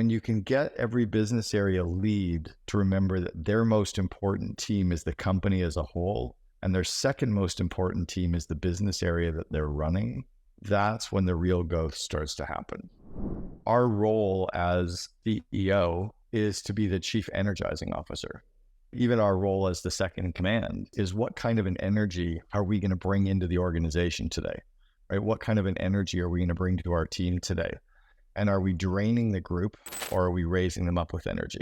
when you can get every business area lead to remember that their most important team is the company as a whole, and their second most important team is the business area that they're running, that's when the real growth starts to happen. Our role as CEO is to be the chief energizing officer. Even our role as the second in command is what kind of an energy are we going to bring into the organization today, right? What kind of an energy are we going to bring to our team today? And are we draining the group or are we raising them up with energy?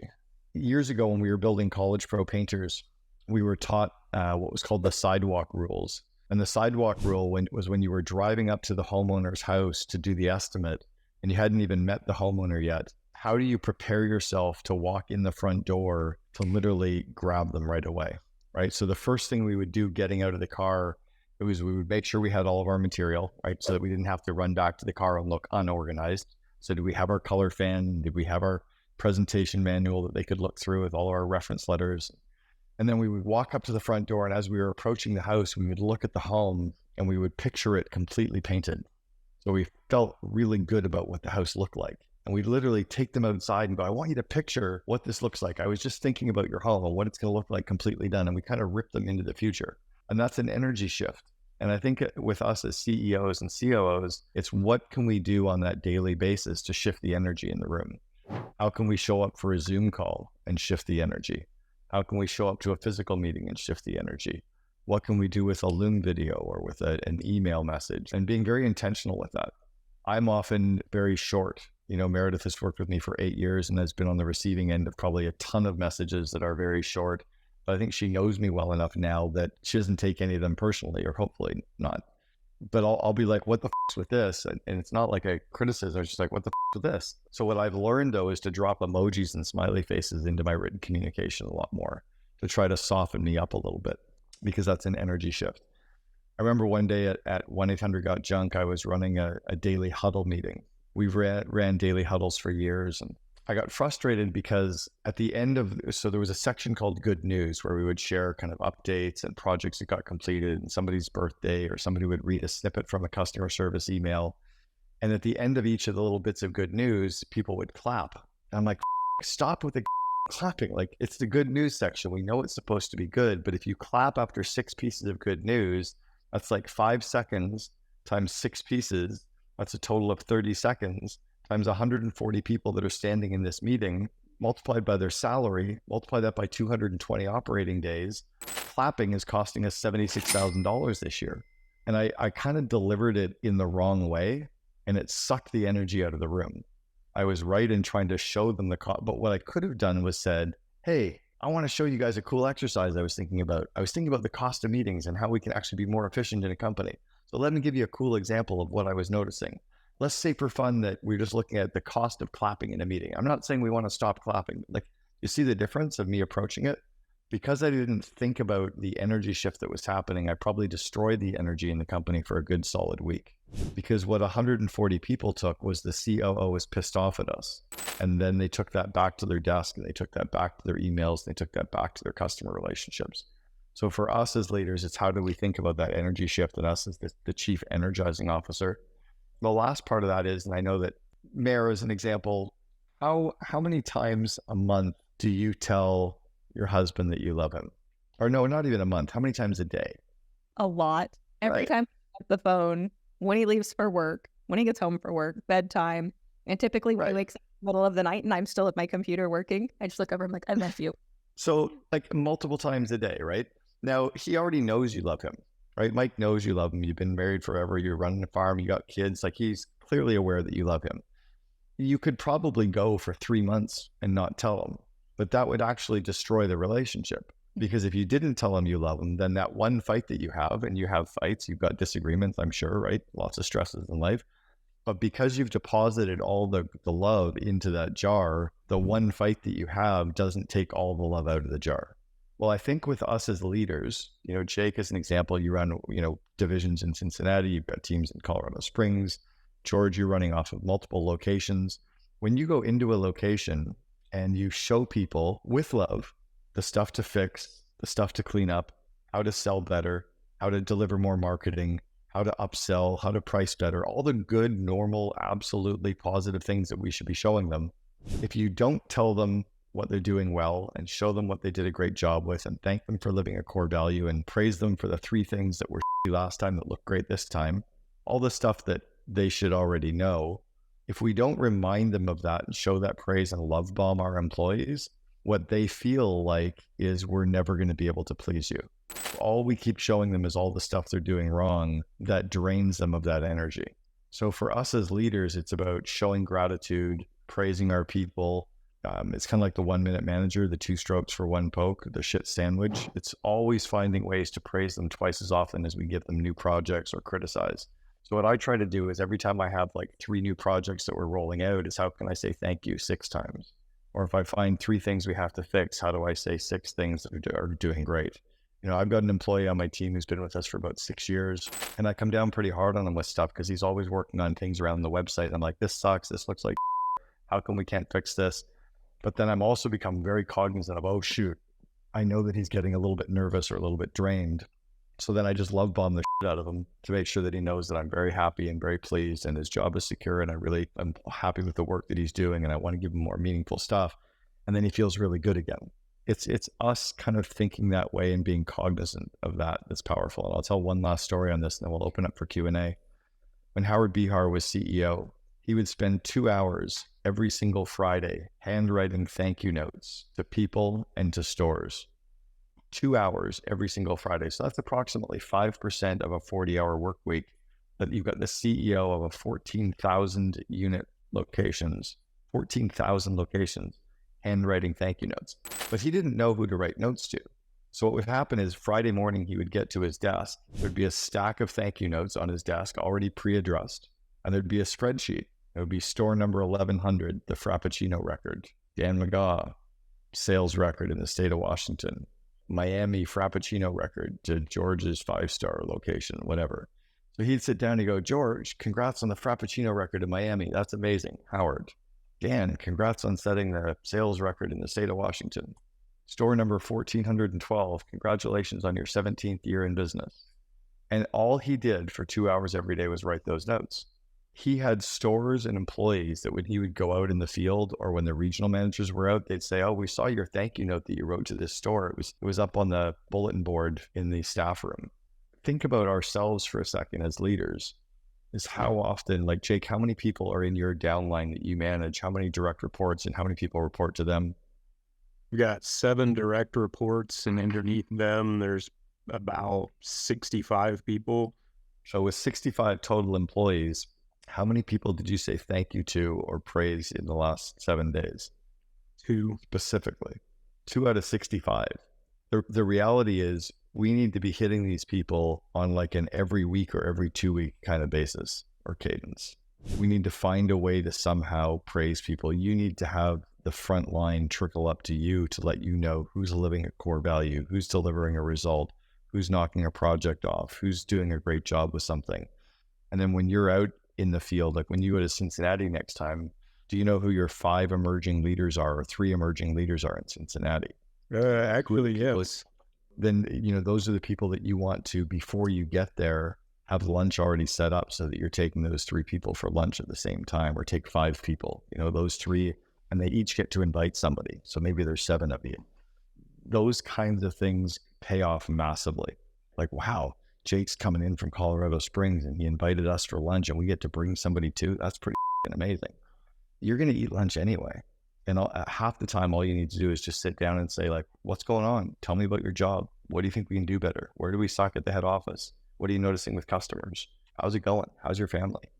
Years ago, when we were building College Pro painters, we were taught what was called the sidewalk rules. And the sidewalk rule was when you were driving up to the homeowner's house to do the estimate and you hadn't even met the homeowner yet. How do you prepare yourself to walk in the front door to literally grab them right away, right? So the first thing we would do getting out of the car, we would make sure we had all of our material, right? So that we didn't have to run back to the car and look unorganized. So did we have our color fan? Did we have our presentation manual that they could look through with all our reference letters? And then we would walk up to the front door, and as we were approaching the house, we would look at the home and we would picture it completely painted. So we felt really good about what the house looked like. And we'd literally take them outside and go, I want you to picture what this looks like. I was just thinking about your home and what it's going to look like completely done. And we kind of rip them into the future. And that's an energy shift. And I think with us as CEOs and COOs, it's what can we do on that daily basis to shift the energy in the room? How can we show up for a Zoom call and shift the energy? How can we show up to a physical meeting and shift the energy? What can we do with a Loom video or with an email message? And being very intentional with that. I'm often very short. Meredith has worked with me for 8 years and has been on the receiving end of probably a ton of messages that are very short. But I think she knows me well enough now that she doesn't take any of them personally, or hopefully not. But I'll be like, what the f***'s with this? And it's not like a criticism. It's just like, what the f***'s with this? So what I've learned, though, is to drop emojis and smiley faces into my written communication a lot more to try to soften me up a little bit, because that's an energy shift. I remember one day at 1-800-GOT-JUNK, I was running a daily huddle meeting. We've ran daily huddles for years, and I got frustrated because at the end so there was a section called Good News where we would share kind of updates and projects that got completed and somebody's birthday, or somebody would read a snippet from a customer service email. And at the end of each of the little bits of good news, people would clap. And I'm like, stop with the clapping. Like, it's the good news section. We know it's supposed to be good, but if you clap after 6 pieces of good news, that's like 5 seconds times 6 pieces. That's a total of 30 seconds times 140 people that are standing in this meeting, multiplied by their salary, multiply that by 220 operating days. Clapping is costing us $76,000 this year. And I kind of delivered it in the wrong way, and it sucked the energy out of the room. I was right in trying to show them but what I could have done was said, hey, I want to show you guys a cool exercise I was thinking about. I was thinking about the cost of meetings and how we can actually be more efficient in a company. So let me give you a cool example of what I was noticing. Let's say for fun that we're just looking at the cost of clapping in a meeting. I'm not saying we want to stop clapping. Like, you see the difference of me approaching it? Because I didn't think about the energy shift that was happening, I probably destroyed the energy in the company for a good solid week. Because what 140 people took was the COO was pissed off at us. And then they took that back to their desk, and they took that back to their emails, and they took that back to their customer relationships. So for us as leaders, it's how do we think about that energy shift, and us as the chief energizing officer. The last part of that is, and I know that Mayor is an example, how many times a month do you tell your husband that you love him? Or no, not even a month. How many times a day? A lot. Every time I pick up the phone, when he leaves for work, when he gets home for work, bedtime, and typically when he wakes up in the middle of the night and I'm still at my computer working, I just look over and I'm like, I love you. So like multiple times a day, right? Now, he already knows you love him, right? Mike knows you love him. You've been married forever. You're running a farm. You got kids. Like, he's clearly aware that you love him. You could probably go for 3 months and not tell him, but that would actually destroy the relationship. Because if you didn't tell him you love him, then that one fight that you have, and you have fights, you've got disagreements, I'm sure, right? Lots of stresses in life. But because you've deposited all the love into that jar, the one fight that you have doesn't take all the love out of the jar. Well, I think with us as leaders, Jake, as an example, you run, divisions in Cincinnati, you've got teams in Colorado Springs. George, you're running off of multiple locations. When you go into a location and you show people with love the stuff to fix, the stuff to clean up, how to sell better, how to deliver more marketing, how to upsell, how to price better, all the good, normal, absolutely positive things that we should be showing them, If you don't tell them what they're doing well and show them what they did a great job with and thank them for living a core value and praise them for the 3 things that were last time that look great this time, all the stuff that they should already know, if we don't remind them of that and show that praise and love bomb our employees, what they feel like is we're never going to be able to please you. All we keep showing them is all the stuff they're doing wrong that drains them of that energy. So for us as leaders, it's about showing gratitude, praising our people. It's kind of like the 1-minute manager, the 2 strokes for 1 poke, the shit sandwich. It's always finding ways to praise them twice as often as we give them new projects or criticize. So what I try to do is every time I have like 3 new projects that we're rolling out is how can I say thank you 6 times? Or if I find 3 things we have to fix, how do I say 6 things that are doing great? I've got an employee on my team who's been with us for about 6 years, and I come down pretty hard on him with stuff because he's always working on things around the website. I'm like, this sucks. This looks like how come we can't fix this? But then I'm also become very cognizant of, oh, shoot, I know that he's getting a little bit nervous or a little bit drained. So then I just love bomb the shit out of him to make sure that he knows that I'm very happy and very pleased and his job is secure. And I'm happy with the work that he's doing. And I want to give him more meaningful stuff. And then he feels really good again. It's us kind of thinking that way and being cognizant of that that's powerful. And I'll tell one last story on this and then we'll open up for Q&A. When Howard Behar was CEO, he would spend 2 hours every single Friday handwriting thank you notes to people and to stores. 2 hours every single Friday. So that's approximately 5% of a 40-hour work week that you've got the CEO of a 14,000 unit locations, 14,000 locations, handwriting thank you notes. But he didn't know who to write notes to. So what would happen is Friday morning, he would get to his desk. There'd be a stack of thank you notes on his desk, already pre-addressed. And there'd be a spreadsheet. It would be store number 1100, the Frappuccino record, Dan McGaw, sales record in the state of Washington, Miami Frappuccino record to George's 5-star location, whatever. So he'd sit down and go, George, congrats on the Frappuccino record in Miami. That's amazing. Howard, Dan, congrats on setting the sales record in the state of Washington. Store number 1412, congratulations on your 17th year in business. And all he did for 2 hours every day was write those notes. He had stores and employees that when he would go out in the field or when the regional managers were out, they'd say, oh, we saw your thank you note that you wrote to this store. It was up on the bulletin board in the staff room. Think about ourselves for a second as leaders. Is how often, like Jake, how many people are in your downline that you manage? How many direct reports and how many people report to them? We got 7 direct reports, and underneath them, there's about 65 people. So with 65 total employees, how many people did you say thank you to or praise in the last 7 days? 2. Specifically. 2 out of 65. The reality is we need to be hitting these people on like an every week or every 2 week kind of basis or cadence. We need to find a way to somehow praise people. You need to have the front line trickle up to you to let you know who's living a core value, who's delivering a result, who's knocking a project off, who's doing a great job with something. And then when you're out in the field, like when you go to Cincinnati next time, do you know who your 5 emerging leaders are or 3 emerging leaders are in Cincinnati? Actually, yes. Then, those are the people that you want to, before you get there, have lunch already set up so that you're taking those 3 people for lunch at the same time, or take 5 people, those 3, and they each get to invite somebody. So maybe there's 7 of you. Those kinds of things pay off massively. Like, wow, Jake's coming in from Colorado Springs and he invited us for lunch and we get to bring somebody too. That's pretty amazing. You're going to eat lunch anyway. And half the time, all you need to do is just sit down and say, like, what's going on? Tell me about your job. What do you think we can do better? Where do we suck at the head office? What are you noticing with customers? How's it going? How's your family?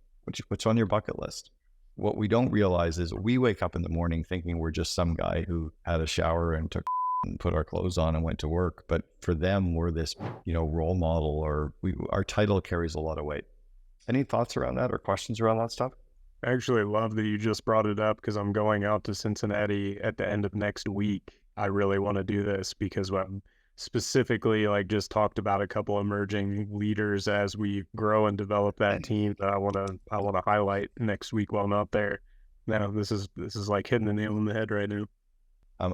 What's on your bucket list? What we don't realize is we wake up in the morning thinking we're just some guy who had a shower and took and put our clothes on and went to work. But for them, we're this, role model, or our title carries a lot of weight. Any thoughts around that or questions around that stuff? I actually love that you just brought it up because I'm going out to Cincinnati at the end of next week. I really want to do this because I'm specifically just talked about a couple emerging leaders as we grow and develop that team that I want to highlight next week while I'm out there. Now this is like hitting the nail on the head right now.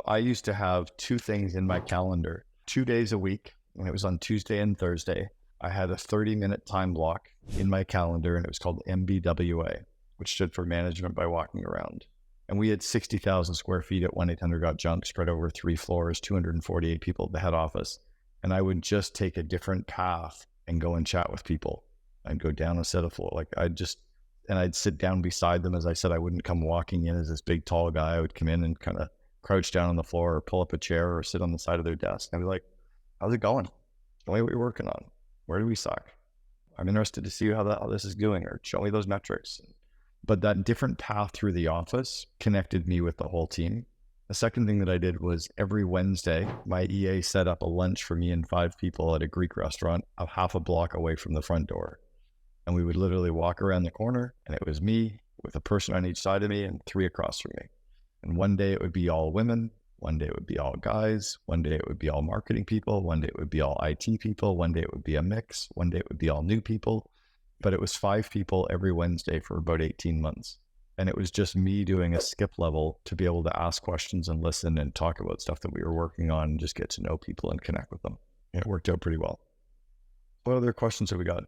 I used to have 2 things in my calendar, 2 days a week, and it was on Tuesday and Thursday. I had a 30-minute time block in my calendar, and it was called MBWA, which stood for Management by Walking Around. And we had 60,000 square feet at 1-800-GOT-JUNK spread over 3 floors, 248 people at the head office. And I would just take a different path and go and chat with people. I'd go down a set of floor. I'd sit down beside them. As I said, I wouldn't come walking in as this big, tall guy. I would come in and kind of crouch down on the floor or pull up a chair or sit on the side of their desk. And I'd be like, how's it going? Show me what you're working on. Where do we suck? I'm interested to see how this is doing, or show me those metrics. But that different path through the office connected me with the whole team. The second thing that I did was every Wednesday, my EA set up a lunch for me and 5 people at a Greek restaurant a half a block away from the front door. And we would literally walk around the corner, and it was me with a person on each side of me and 3 across from me. And one day it would be all women. One day it would be all guys. One day it would be all marketing people. One day it would be all IT people. One day it would be a mix. One day it would be all new people. But it was 5 people every Wednesday for about 18 months. And it was just me doing a skip level to be able to ask questions and listen and talk about stuff that we were working on and just get to know people and connect with them. And it worked out pretty well. What other questions have we got?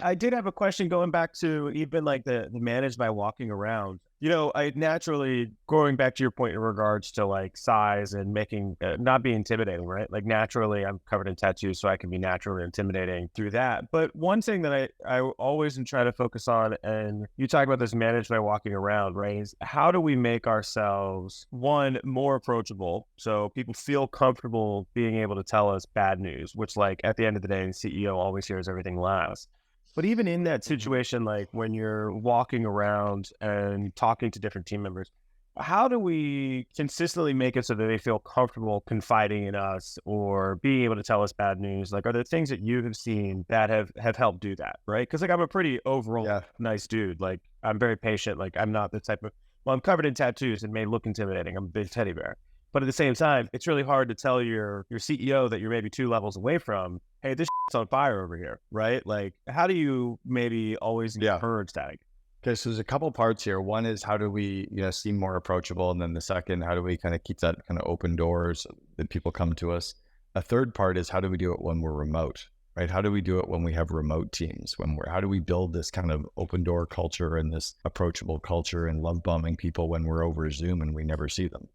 I did have a question going back to even like the manage by walking around. I naturally, going back to your point in regards to like size and making, not be intimidating, right? Like naturally, I'm covered in tattoos, so I can be naturally intimidating through that. But one thing that I always try to focus on, and you talk about this manage by walking around, right? Is how do we make ourselves, one, more approachable so people feel comfortable being able to tell us bad news, which like at the end of the day, the CEO always hears everything last. But even in that situation, like when you're walking around and talking to different team members, how do we consistently make it so that they feel comfortable confiding in us or being able to tell us bad news? Like, are there things that you have seen that have helped do that, right? Because like I'm a pretty overall nice dude. Like I'm very patient. Like I'm not the type of, I'm covered in tattoos and may look intimidating. I'm a big teddy bear. But at the same time, it's really hard to tell your CEO that you're maybe 2 levels away from, hey, this shit's on fire over here, right? Like, how do you maybe always encourage that? Okay, so there's a couple parts here. One is how do we, seem more approachable? And then the second, how do we kind of keep that kind of open doors that people come to us? A third part is how do we do it when we're remote, right? How do we do it when we have remote teams? How do we build this kind of open door culture and this approachable culture and love bombing people when we're over Zoom and we never see them?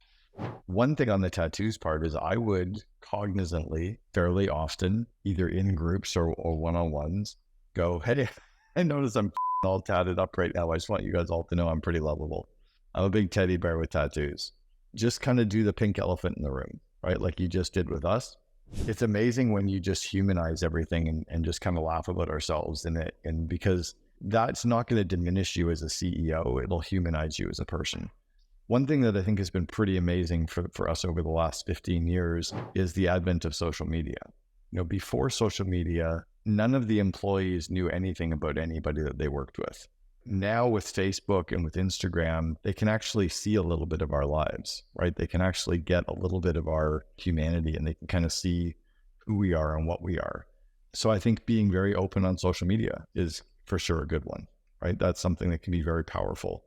One thing on the tattoos part is I would cognizantly, fairly often, either in groups or one-on-ones, go, hey, I notice I'm all tatted up right now. I just want you guys all to know I'm pretty lovable. I'm a big teddy bear with tattoos. Just kind of do the pink elephant in the room, right? Like you just did with us. It's amazing when you just humanize everything and just kind of laugh about ourselves in it. And because that's not going to diminish you as a CEO, it'll humanize you as a person. One thing that I think has been pretty amazing for us over the last 15 years is the advent of social media. Before social media, none of the employees knew anything about anybody that they worked with. Now with Facebook and with Instagram, they can actually see a little bit of our lives, right? They can actually get a little bit of our humanity and they can kind of see who we are and what we are. So I think being very open on social media is for sure a good one, right? That's something that can be very powerful.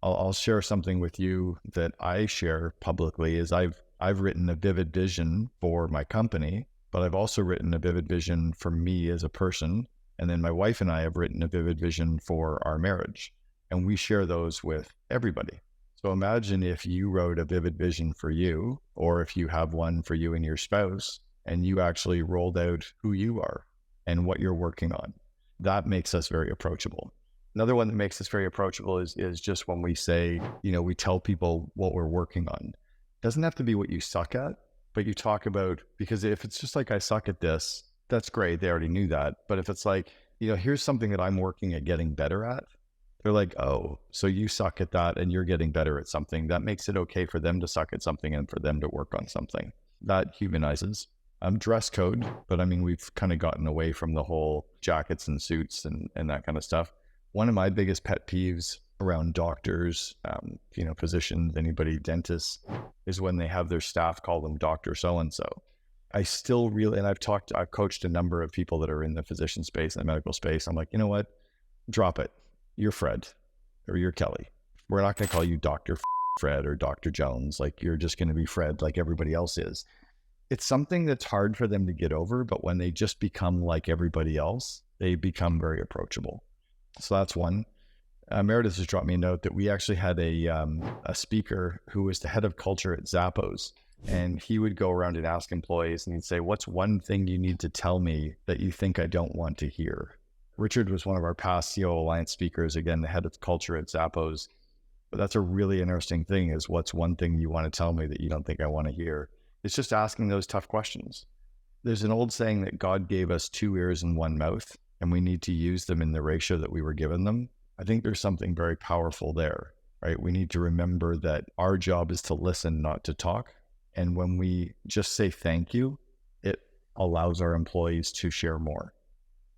I'll share something with you that I share publicly is I've written a vivid vision for my company, but I've also written a vivid vision for me as a person. And then my wife and I have written a vivid vision for our marriage, and we share those with everybody. So imagine if you wrote a vivid vision for you, or if you have one for you and your spouse, and you actually rolled out who you are and what you're working on. That makes us very approachable. Another one that makes us very approachable is just when we say, we tell people what we're working on. It doesn't have to be what you suck at, but you talk about, because if it's just like, I suck at this, that's great. They already knew that. But if it's like, here's something that I'm working at getting better at, they're like, oh, so you suck at that and you're getting better at something. That makes it okay for them to suck at something and for them to work on something. That humanizes. Dress code, but I mean, we've kind of gotten away from the whole jackets and suits and that kind of stuff. One of my biggest pet peeves around doctors, physicians, anybody, dentists, is when they have their staff call them Dr. So-and-so. I still really, and I've coached a number of people that are in the physician space and the medical space. I'm like, you know what? Drop it. You're Fred or you're Kelly. We're not going to call you Dr. Fred or Dr. Jones. Like you're just going to be Fred like everybody else is. It's something that's hard for them to get over, but when they just become like everybody else, they become very approachable. So that's one. Meredith has dropped me a note that we actually had a speaker who was the head of culture at Zappos, and he would go around and ask employees, and he'd say, "What's one thing you need to tell me that you think I don't want to hear?" Richard was one of our past CEO Alliance speakers, again, the head of culture at Zappos. But that's a really interesting thing, is what's one thing you want to tell me that you don't think I want to hear? It's just asking those tough questions. There's an old saying that God gave us 2 ears and 1 mouth, and we need to use them in the ratio that we were given them. I think there's something very powerful there, right? We need to remember that our job is to listen, not to talk. And when we just say thank you, it allows our employees to share more.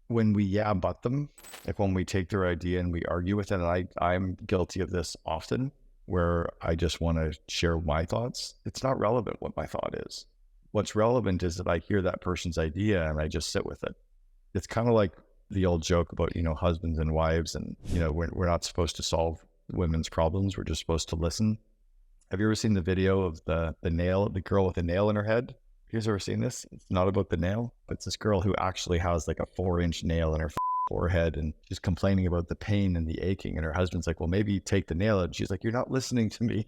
When we yeah but them, like when we take their idea and we argue with it, and I'm guilty of this often, where I just want to share my thoughts, it's not relevant what my thought is. What's relevant is that I hear that person's idea and I just sit with it. It's kind of like the old joke about, husbands and wives, and, we're not supposed to solve women's problems. We're just supposed to listen. Have you ever seen the video of the girl with a nail in her head? You guys ever seen this? It's not about the nail. It's this girl who actually has like a 4-inch nail in her forehead, and she's complaining about the pain and the aching. And her husband's like, "Well, maybe take the nail out." And she's like, "You're not listening to me."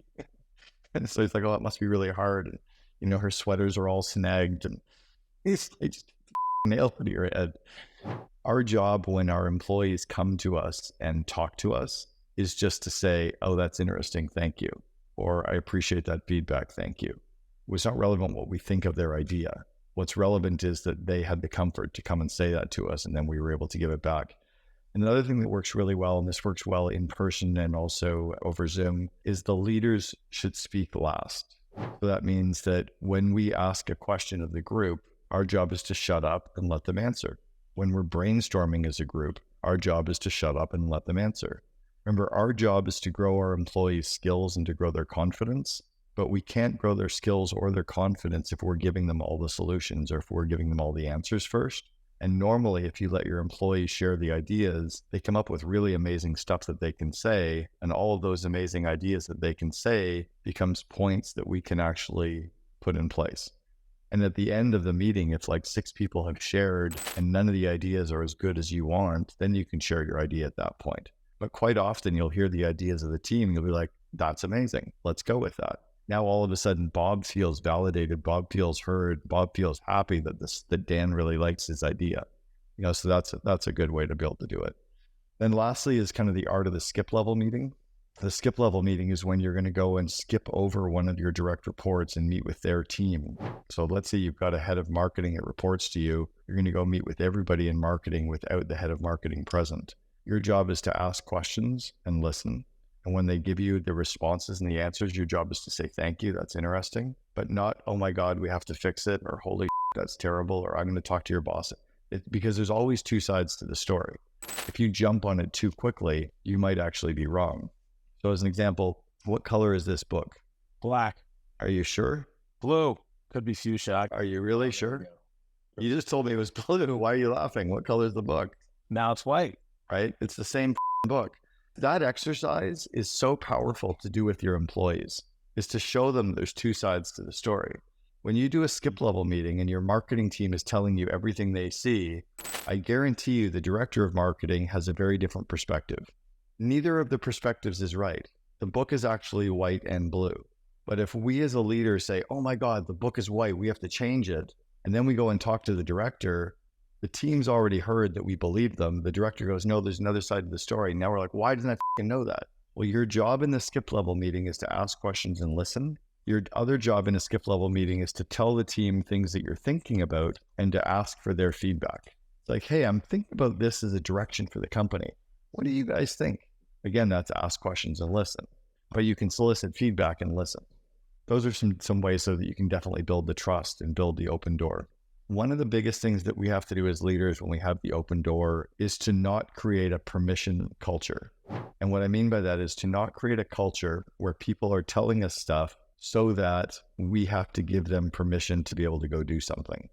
And so he's like, "Oh, it must be really hard." And, her sweaters are all snagged, and he's like, "Just nail to your head." Our job when our employees come to us and talk to us is just to say, "Oh, that's interesting. Thank you." Or, "I appreciate that feedback. Thank you." It's not relevant what we think of their idea. What's relevant is that they had the comfort to come and say that to us, and then we were able to give it back. Another thing that works really well, and this works well in person and also over Zoom, is the leaders should speak last. So that means that when we ask a question of the group, our job is to shut up and let them answer. When we're brainstorming as a group, our job is to shut up and let them answer. Remember, our job is to grow our employees' skills and to grow their confidence. But we can't grow their skills or their confidence if we're giving them all the solutions or if we're giving them all the answers first. And normally, if you let your employees share the ideas, they come up with really amazing stuff that they can say. And all of those amazing ideas that they can say becomes points that we can actually put in place. And at the end of the meeting, if like 6 people have shared and none of the ideas are as good as you want, then you can share your idea at that point. But quite often you'll hear the ideas of the team and you'll be like, "That's amazing. Let's go with that." Now, all of a sudden, Bob feels validated. Bob feels heard. Bob feels happy that Dan really likes his idea. So that's a good way to be able to do it. Then lastly is kind of the art of the skip level meeting. The skip level meeting is when you're going to go and skip over one of your direct reports and meet with their team. So let's say you've got a head of marketing that reports to you. You're going to go meet with everybody in marketing without the head of marketing present. Your job is to ask questions and listen. And when they give you the responses and the answers, your job is to say, "Thank you, that's interesting," but not, "Oh my God, we have to fix it," or "Holy that's terrible," or "I'm going to talk to your boss." Because there's always 2 sides to the story. If you jump on it too quickly, you might actually be wrong. So as an example, what color is this book? Black. Are you sure? Blue. Could be fuchsia. Are you really sure? You just told me it was blue. Why are you laughing? What color is the book? Now it's white. Right? It's the same book. That exercise is so powerful to do with your employees, is to show them there's 2 sides to the story. When you do a skip level meeting and your marketing team is telling you everything they see, I guarantee you the director of marketing has a very different perspective. Neither of the perspectives is right. The book is actually white and blue. But if we as a leader say, "Oh my God, the book is white, we have to change it," and then we go and talk to the director, the team's already heard that we believe them. The director goes, "No, there's another side to the story." Now we're like, "Why didn't I know that?" Well, your job in the skip level meeting is to ask questions and listen. Your other job in a skip level meeting is to tell the team things that you're thinking about and to ask for their feedback. It's like, "Hey, I'm thinking about this as a direction for the company. What do you guys think?" Again, that's ask questions and listen. But you can solicit feedback and listen. Those are some ways so that you can definitely build the trust and build the open door. One of the biggest things that we have to do as leaders when we have the open door is to not create a permission culture. And what I mean by that is to not create a culture where people are telling us stuff so that we have to give them permission to be able to go do something.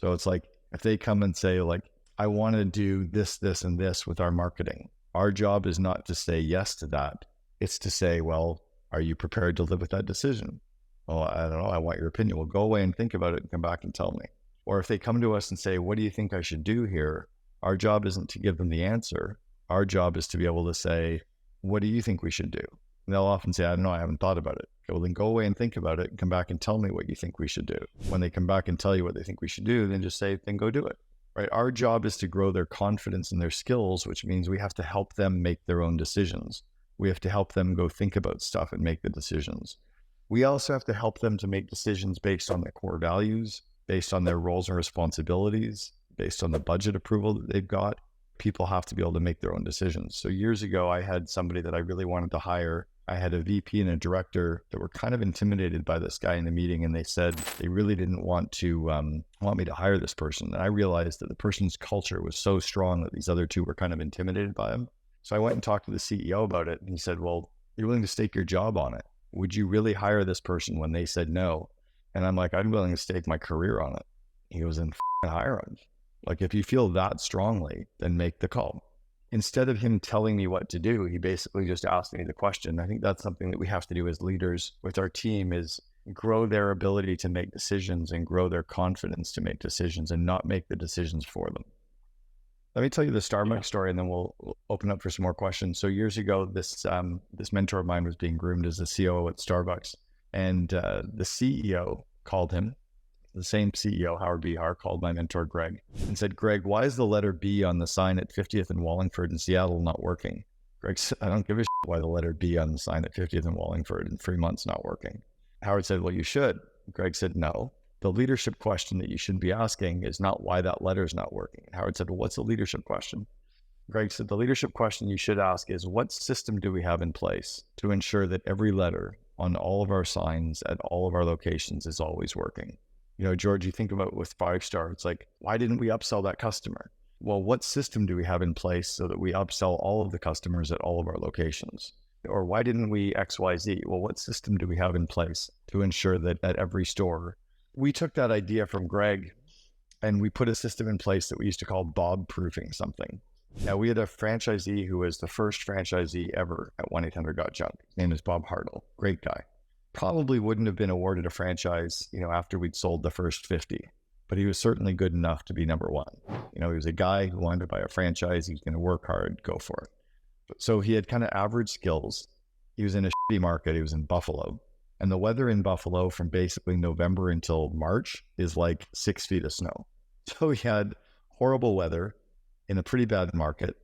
So it's like, if they come and say like, "I want to do this, this, and this with our marketing," our job is not to say yes to that. It's to say, "Well, are you prepared to live with that decision?" "Well, I don't know. I want your opinion." "Well, go away and think about it and come back and tell me." Or if they come to us and say, "What do you think I should do here?" Our job isn't to give them the answer. Our job is to be able to say, what do you think we should do? And they'll often say, I don't know, I haven't thought about it. Okay, well, then go away and think about it and come back and tell me what you think we should do. When they come back and tell you what they think we should do, then just say, then go do it, right? Our job is to grow their confidence and their skills, which means we have to help them make their own decisions. We have to help them go think about stuff and make the decisions. We also have to help them to make decisions based on their core values, based on their roles and responsibilities, based on the budget approval that they've got. People have to be able to make their own decisions. So years ago, I had somebody that I really wanted to hire. I had a VP and a director that were kind of intimidated by this guy in the meeting, and they said they really didn't want me to hire this person. And I realized that the person's culture was so strong that these other two were kind of intimidated by him. So I went and talked to the CEO about it, and he said, well, you're willing to stake your job on it. Would you really hire this person when they said no? And I'm like, I'm willing to stake my career on it. He goes, then hire him. Like, if you feel that strongly, then make the call. Instead of him telling me what to do, he basically just asked me the question. I think that's something that we have to do as leaders with our team, is grow their ability to make decisions and grow their confidence to make decisions and not make the decisions for them. Let me tell you the Starbucks story, and then we'll open up for some more questions. So years ago, this mentor of mine was being groomed as the COO at Starbucks, and the CEO called him. The same CEO, Howard B. Har, called my mentor, Greg, and said, Greg, why is the letter B on the sign at 50th and Wallingford in Seattle not working? Greg said, I don't give a shit why the letter B on the sign at 50th and Wallingford in Fremont's not working. Howard said, well, you should. Greg said, no. The leadership question that you should be asking is not why that letter is not working. And Howard said, well, what's the leadership question? Greg said, the leadership question you should ask is, what system do we have in place to ensure that every letter on all of our signs at all of our locations is always working? You know, George, you think about with 5-star, it's like, why didn't we upsell that customer? Well, what system do we have in place so that we upsell all of the customers at all of our locations? Or why didn't we XYZ? Well, what system do we have in place to ensure that at every store? We took that idea from Greg and we put a system in place that we used to call Bob proofing something. Now, we had a franchisee who was the first franchisee ever at 1-800-GOT-JUNK. His name is Bob Hartle. Great guy. Probably wouldn't have been awarded a franchise, after we'd sold the first 50, but he was certainly good enough to be number one. He was a guy who wanted to buy a franchise. He was going to work hard, go for it. So he had kind of average skills. He was in a shitty market. He was in Buffalo, and the weather in Buffalo from basically November until March is like 6 feet of snow. So he had horrible weather in a pretty bad market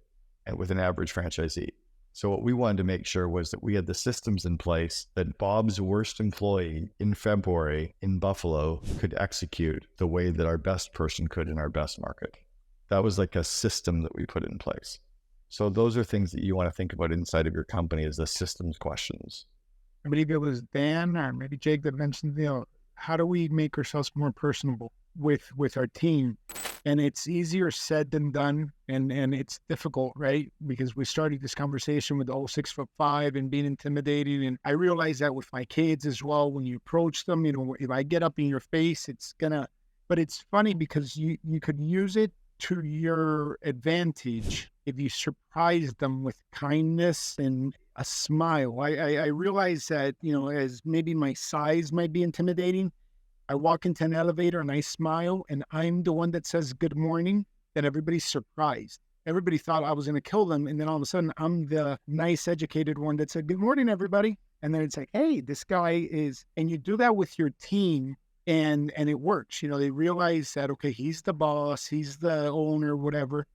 and with an average franchisee. So what we wanted to make sure was that we had the systems in place that Bob's worst employee in February in Buffalo could execute the way that our best person could in our best market. That was like a system that we put in place. So those are things that you want to think about inside of your company, as the systems questions. I believe it was Dan or maybe Jake that mentioned, how do we make ourselves more personable with our team? And it's easier said than done, and it's difficult, right? Because we started this conversation with 6'5" and being intimidated, and I realize that with my kids as well. When you approach them, if I get up in your face, it's gonna. But it's funny because you could use it to your advantage if you surprise them with kindness and a smile. I realize that as maybe my size might be intimidating. I walk into an elevator and I smile and I'm the one that says good morning, then everybody's surprised. Everybody thought I was going to kill them. And then all of a sudden I'm the nice, educated one that said, good morning, everybody. And then it's like, hey, this guy is, and you do that with your team and it works. They realize that, okay, he's the boss, he's the owner, whatever.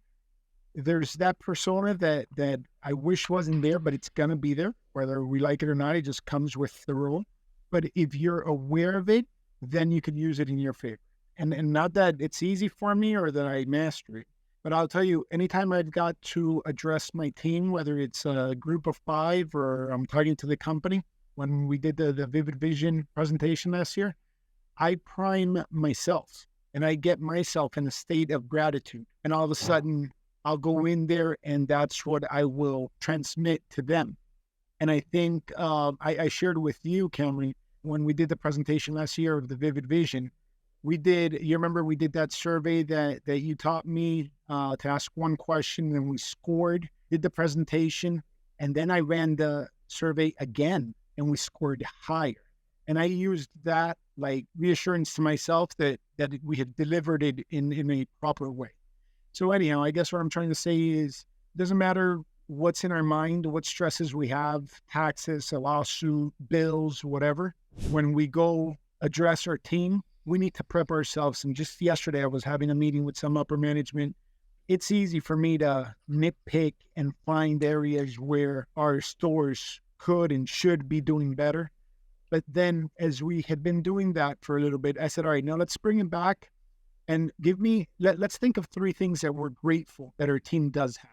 There's that persona that I wish wasn't there, but it's going to be there, whether we like it or not. It just comes with the role. But if you're aware of it, then you can use it in your favor. And not that it's easy for me or that I master it, but I'll tell you, anytime I've got to address my team, whether it's a group of 5 or I'm talking to the company, when we did the Vivid Vision presentation last year, I prime myself and I get myself in a state of gratitude. And all of a sudden I'll go in there and that's what I will transmit to them. And I think I shared with you, Cameron, when we did the presentation last year of the Vivid Vision, you remember we did that survey that you taught me to ask one question, and we scored, did the presentation, and then I ran the survey again and we scored higher. And I used that like reassurance to myself that we had delivered it in a proper way. So anyhow, I guess what I'm trying to say is, it doesn't matter what's in our mind, what stresses we have, taxes, a lawsuit, bills, whatever. When we go address our team, we need to prep ourselves. And just yesterday, I was having a meeting with some upper management. It's easy for me to nitpick and find areas where our stores could and should be doing better. But then as we had been doing that for a little bit, I said, all right, now let's bring it back and let's think of 3 things that we're grateful that our team does have.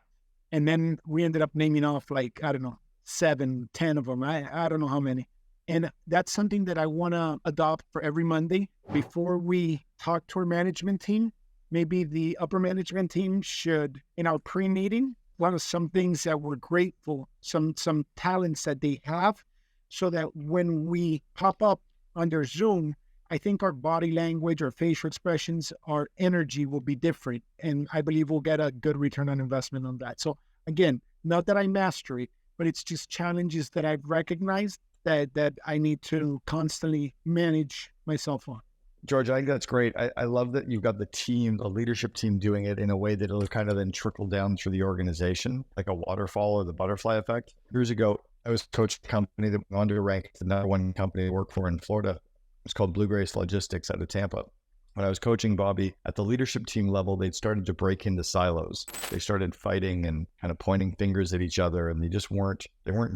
And then we ended up naming off like, I don't know, 7, 10 of them. I don't know how many. And that's something that I want to adopt for every Monday before we talk to our management team. Maybe the upper management team should, in our pre-meeting, one of some things that we're grateful, some talents that they have, so that when we pop up under Zoom, I think our body language, our facial expressions, our energy will be different. And I believe we'll get a good return on investment on that. So again, not that I master it, but it's just challenges that I've recognized that I need to constantly manage myself on. George, I think that's great. I love that you've got the team, the leadership team doing it in a way that it'll kind of then trickle down through the organization, like a waterfall or the butterfly effect. Years ago, I was coaching a company that went on to rank the #1 company I work for in Florida. It's called Blue Grace Logistics out of Tampa. When I was coaching Bobby, at the leadership team level, they'd started to break into silos. They started fighting and kind of pointing fingers at each other, and they weren't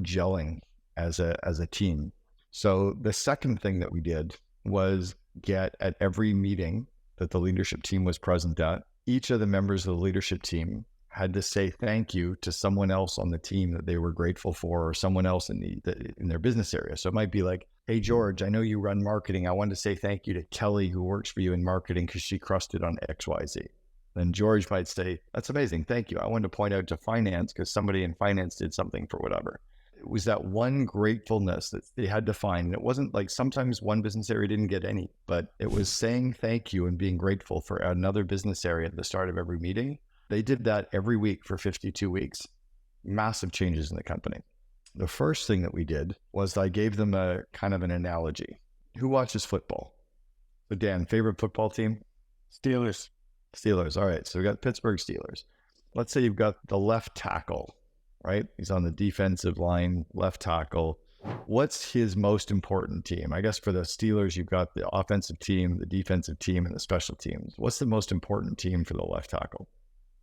gelling as a team. So the second thing that we did was get at every meeting that the leadership team was present at, each of the members of the leadership team had to say thank you to someone else on the team that they were grateful for, or someone else in their business area. So it might be like, hey, George, I know you run marketing. I wanted to say thank you to Kelly, who works for you in marketing, because she crushed it on XYZ. Then George might say, that's amazing. Thank you. I wanted to point out to finance because somebody in finance did something for whatever. It was that one gratefulness that they had to find. And it wasn't like sometimes one business area didn't get any, but it was saying thank you and being grateful for another business area at the start of every meeting. They did that every week for 52 weeks. Massive changes in the company. The first thing that we did was I gave them a kind of an analogy. Who watches football? So Dan, favorite football team? Steelers. All right. So we got Pittsburgh Steelers. Let's say you've got the left tackle, right? He's on the defensive line, left tackle. What's his most important team? I guess for the Steelers, you've got the offensive team, the defensive team, and the special teams. What's the most important team for the left tackle?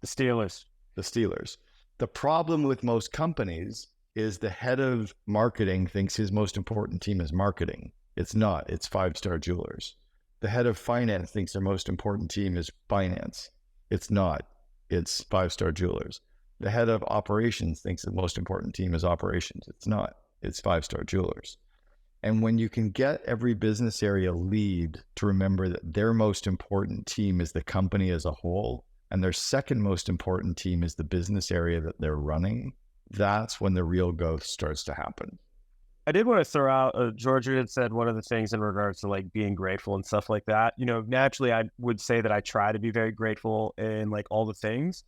The Steelers. The Steelers. The problem with most companies is the head of marketing thinks his most important team is marketing. It's not. It's 5-Star Jewelers. The head of finance thinks their most important team is finance. It's not. It's 5-Star Jewelers. The head of operations thinks the most important team is operations. It's not. It's 5-Star Jewelers. And when you can get every business area lead to remember that their most important team is the company as a whole, and their second most important team is the business area that they're running, that's when the real growth starts to happen. I did want to throw out, George had said one of the things in regards to like being grateful and stuff like that. You know, naturally, I would say that I try to be very grateful in like all the things.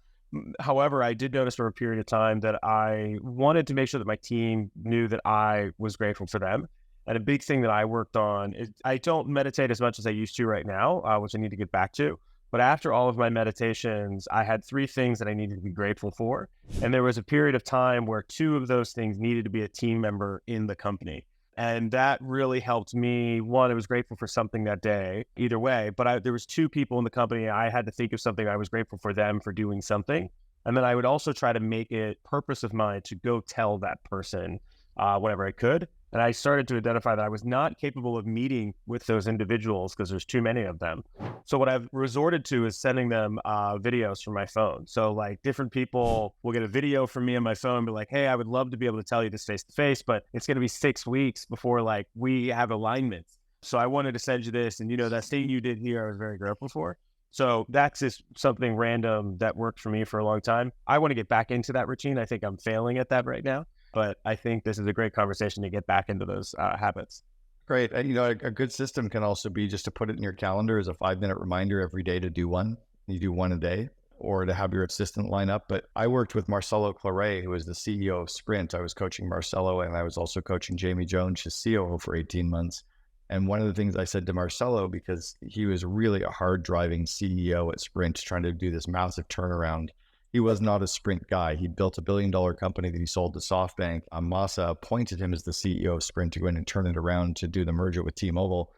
However, I did notice for a period of time that I wanted to make sure that my team knew that I was grateful for them. And a big thing that I worked on is I don't meditate as much as I used to right now, which I need to get back to. But after all of my meditations, I had 3 things that I needed to be grateful for. And there was a period of time where 2 of those things needed to be a team member in the company. And that really helped me. One, I was grateful for something that day, either way. But there was 2 people in the company. I had to think of something. I was grateful for them for doing something. And then I would also try to make it purpose of mine to go tell that person whatever I could. And I started to identify that I was not capable of meeting with those individuals because there's too many of them. So what I've resorted to is sending them videos from my phone. So like different people will get a video from me on my phone and be like, hey, I would love to be able to tell you this face to face, but it's going to be 6 weeks before like we have alignment. So I wanted to send you this. And you know, that thing you did here, I was very grateful for. So that's just something random that worked for me for a long time. I want to get back into that routine. I think I'm failing at that right now. But I think this is a great conversation to get back into those habits. Great. And, you know, a good system can also be just to put it in your calendar as a 5-minute reminder every day to do one. You do one a day, or to have your assistant line up. But I worked with Marcelo Claret, who is the CEO of Sprint. I was coaching Marcelo, and I was also coaching Jamie Jones, his COO, for 18 months. And one of the things I said to Marcelo, because he was really a hard driving CEO at Sprint, trying to do this massive turnaround, He was not a sprint guy. He built a $1 billion company that he sold to SoftBank. Masa appointed him as the CEO of Sprint to go in and turn it around to do the merger with T-Mobile.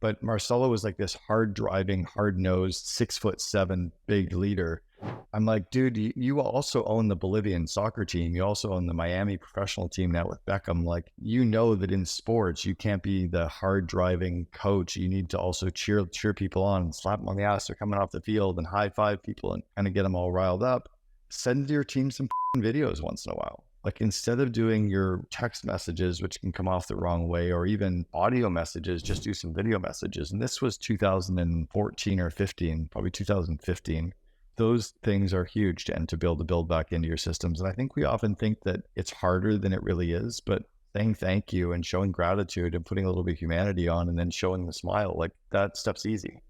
But Marcelo was like this hard driving, hard nosed, 6'7" big leader. I'm like, dude, you also own the Bolivian soccer team. You also own the Miami professional team now with Beckham. Like, you know that in sports, you can't be the hard driving coach. You need to also cheer people on and slap them on the ass. They're coming off the field and high five people and kind of get them all riled up. Send your team some videos once in a while. Like, instead of doing your text messages, which can come off the wrong way, or even audio messages, just do some video messages. And this was 2014 or 15, probably 2015. Those things are huge to be able to build back into your systems. And I think we often think that it's harder than it really is, but saying thank you and showing gratitude and putting a little bit of humanity on and then showing the smile, like, that stuff's easy.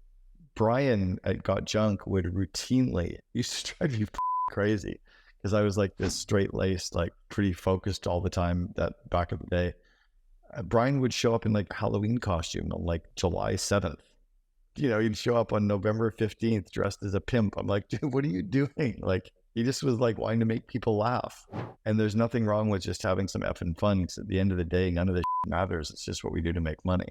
Brian at Got Junk would routinely used to drive you crazy, because I was like this straight-laced, like pretty focused all the time that back in the day. Brian would show up in like Halloween costume on like July 7th. You know, he'd show up on November 15th dressed as a pimp. I'm like, dude, what are you doing? Like, he just was like wanting to make people laugh. And there's nothing wrong with just having some effing fun, because at the end of the day, none of this matters. It's just what we do to make money.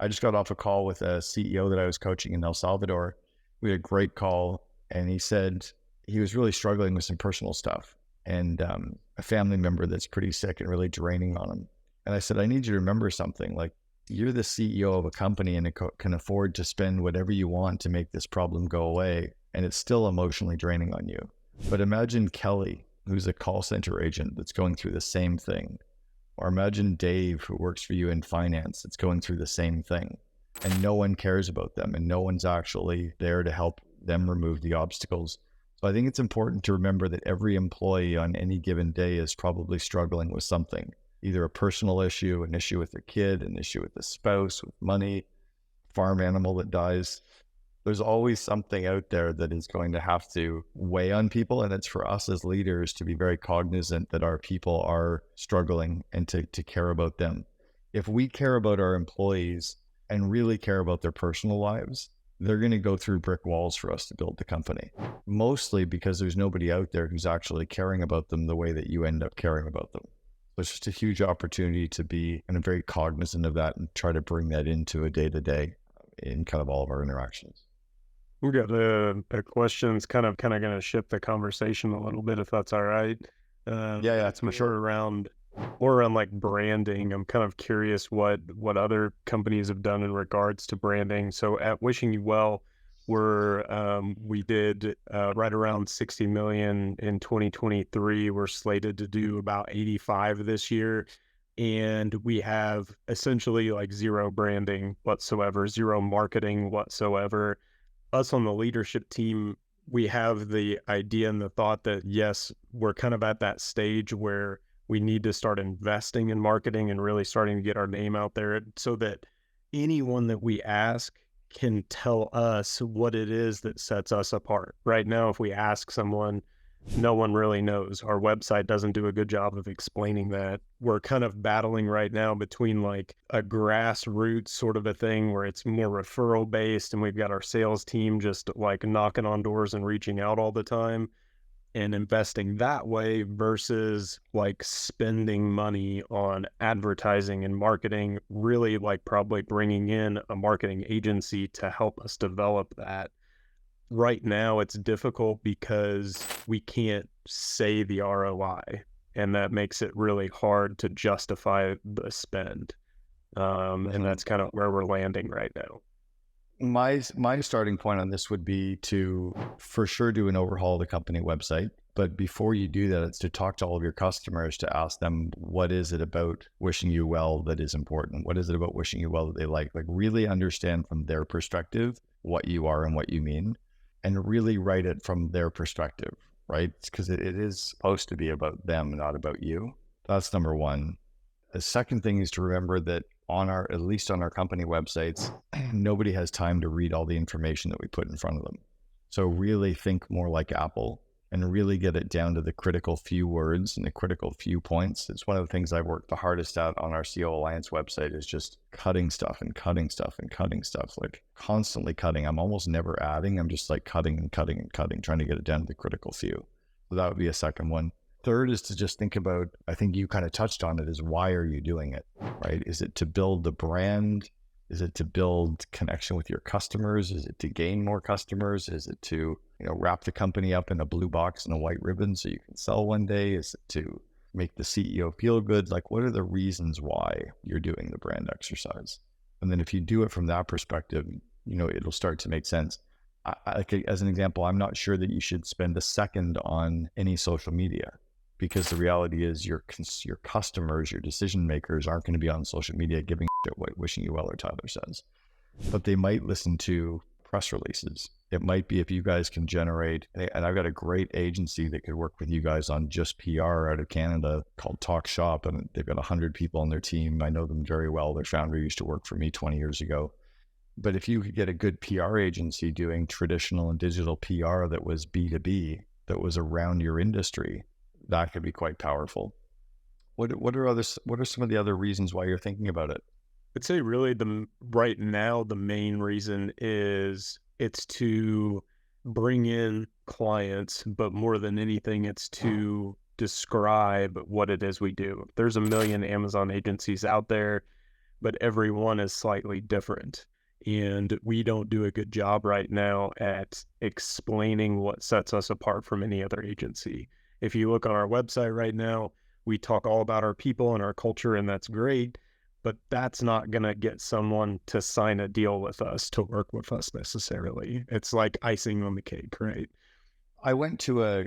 I just got off a call with a CEO that I was coaching in El Salvador. We had a great call, and he said he was really struggling with some personal stuff and a family member that's pretty sick and really draining on him. And I said, I need you to remember something. Like, you're the CEO of a company and it can afford to spend whatever you want to make this problem go away. And it's still emotionally draining on you. But imagine Kelly, who's a call center agent that's going through the same thing. Or imagine Dave, who works for you in finance, that's going through the same thing. And no one cares about them, and no one's actually there to help them remove the obstacles. So I think it's important to remember that every employee on any given day is probably struggling with something, either a personal issue, an issue with their kid, an issue with a spouse, with money, farm animal that dies. There's always something out there that is going to have to weigh on people. And it's for us as leaders to be very cognizant that our people are struggling and to care about them. If we care about our employees and really care about their personal lives, they're going to go through brick walls for us to build the company, mostly because there's nobody out there who's actually caring about them the way that you end up caring about them. So it's just a huge opportunity to be very cognizant of that and try to bring that into a day-to-day in kind of all of our interactions. We got a question that's kind of going to shift the conversation a little bit, if that's all right. Yeah, it's more around like branding. I'm kind of curious what other companies have done in regards to branding. So at Wishing You Well, we did right around 60 million in 2023. We're slated to do about 85 this year. And we have essentially like zero branding whatsoever, zero marketing whatsoever. Us on the leadership team, we have the idea and the thought that, yes, we're kind of at that stage where we need to start investing in marketing and really starting to get our name out there so that anyone that we ask can tell us what it is that sets us apart. Right now, if we ask someone, no one really knows. Our website doesn't do a good job of explaining that. We're kind of battling right now between like a grassroots sort of a thing where it's more referral based and we've got our sales team just like knocking on doors and reaching out all the time and investing that way versus like spending money on advertising and marketing, really like probably bringing in a marketing agency to help us develop that. Right now, it's difficult because we can't say the ROI, and that makes it really hard to justify the spend. And that's kind of where we're landing right now. My starting point on this would be to for sure do an overhaul of the company website. But before you do that, it's to talk to all of your customers to ask them, what is it about Wishing You Well that is important? What is it about Wishing You Well that they like? Like, really understand from their perspective what you are and what you mean, and really write it from their perspective, right? Because it is supposed to be about them, not about you. That's number one. The second thing is to remember that at least on our company websites, nobody has time to read all the information that we put in front of them. So really think more like Apple and really get it down to the critical few words and the critical few points. It's one of the things I've worked the hardest at on our CO Alliance website is just cutting stuff and cutting stuff and cutting stuff, like constantly cutting. I'm almost never adding. I'm just like cutting and cutting and cutting, trying to get it down to the critical few. So that would be a second one. Third is to just think about, I think you kind of touched on it, is why are you doing it, right? Is it to build the brand? Is it to build connection with your customers? Is it to gain more customers? Is it to, wrap the company up in a blue box and a white ribbon so you can sell one day? Is it to make the CEO feel good? Like, what are the reasons why you're doing the brand exercise? And then if you do it from that perspective, it'll start to make sense. As an example, I'm not sure that you should spend a second on any social media, because the reality is your customers, your decision makers aren't going to be on social media giving shit what wishing you well or Tyler says. But they might listen to press releases. It might be if you guys can generate, and I've got a great agency that could work with you guys on just PR out of Canada called Talk Shop, and they've got 100 people on their team. I know them very well. Their founder used to work for me 20 years ago. But if you could get a good PR agency doing traditional and digital PR that was B2B, that was around your industry, that could be quite powerful. What are some of the other reasons why you're thinking about it? I'd say really right now, the main reason is it's to bring in clients, but more than anything, it's to describe what it is we do. There's a million Amazon agencies out there, but every one is slightly different. And we don't do a good job right now at explaining what sets us apart from any other agency. If you look on our website right now, we talk all about our people and our culture, and that's great, but that's not going to get someone to sign a deal with us to work with us necessarily. It's like icing on the cake, right? I went to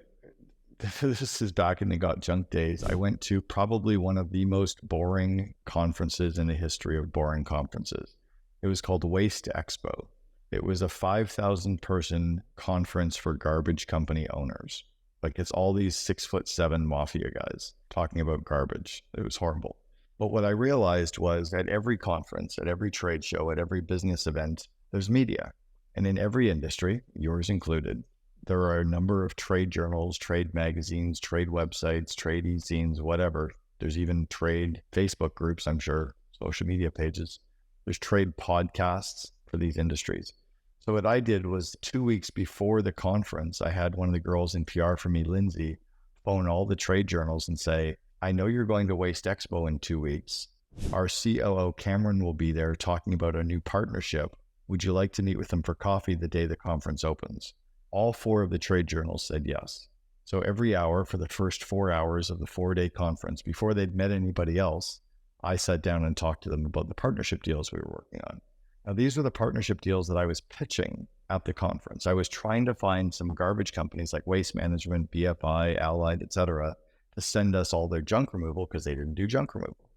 this is back in the Got Junk days. I went to probably one of the most boring conferences in the history of boring conferences. It was called Waste Expo. It was a 5,000 person conference for garbage company owners. Like, it's all these 6'7" mafia guys talking about garbage. It was horrible. But what I realized was at every conference, at every trade show, at every business event, there's media. And in every industry, yours included, there are a number of trade journals, trade magazines, trade websites, trade e-zines, whatever. There's even trade Facebook groups, I'm sure, social media pages. There's trade podcasts for these industries. So what I did was 2 weeks before the conference, I had one of the girls in PR for me, Lindsay, phone all the trade journals and say, I know you're going to Waste Expo in 2 weeks. Our COO, Cameron, will be there talking about a new partnership. Would you like to meet with them for coffee the day the conference opens? All 4 of the trade journals said yes. So every hour for the first 4 hours of the 4-day conference, before they'd met anybody else, I sat down and talked to them about the partnership deals we were working on. Now, these were the partnership deals that I was pitching at the conference. I was trying to find some garbage companies like Waste Management, BFI, Allied, etc., to send us all their junk removal because they didn't do junk removal.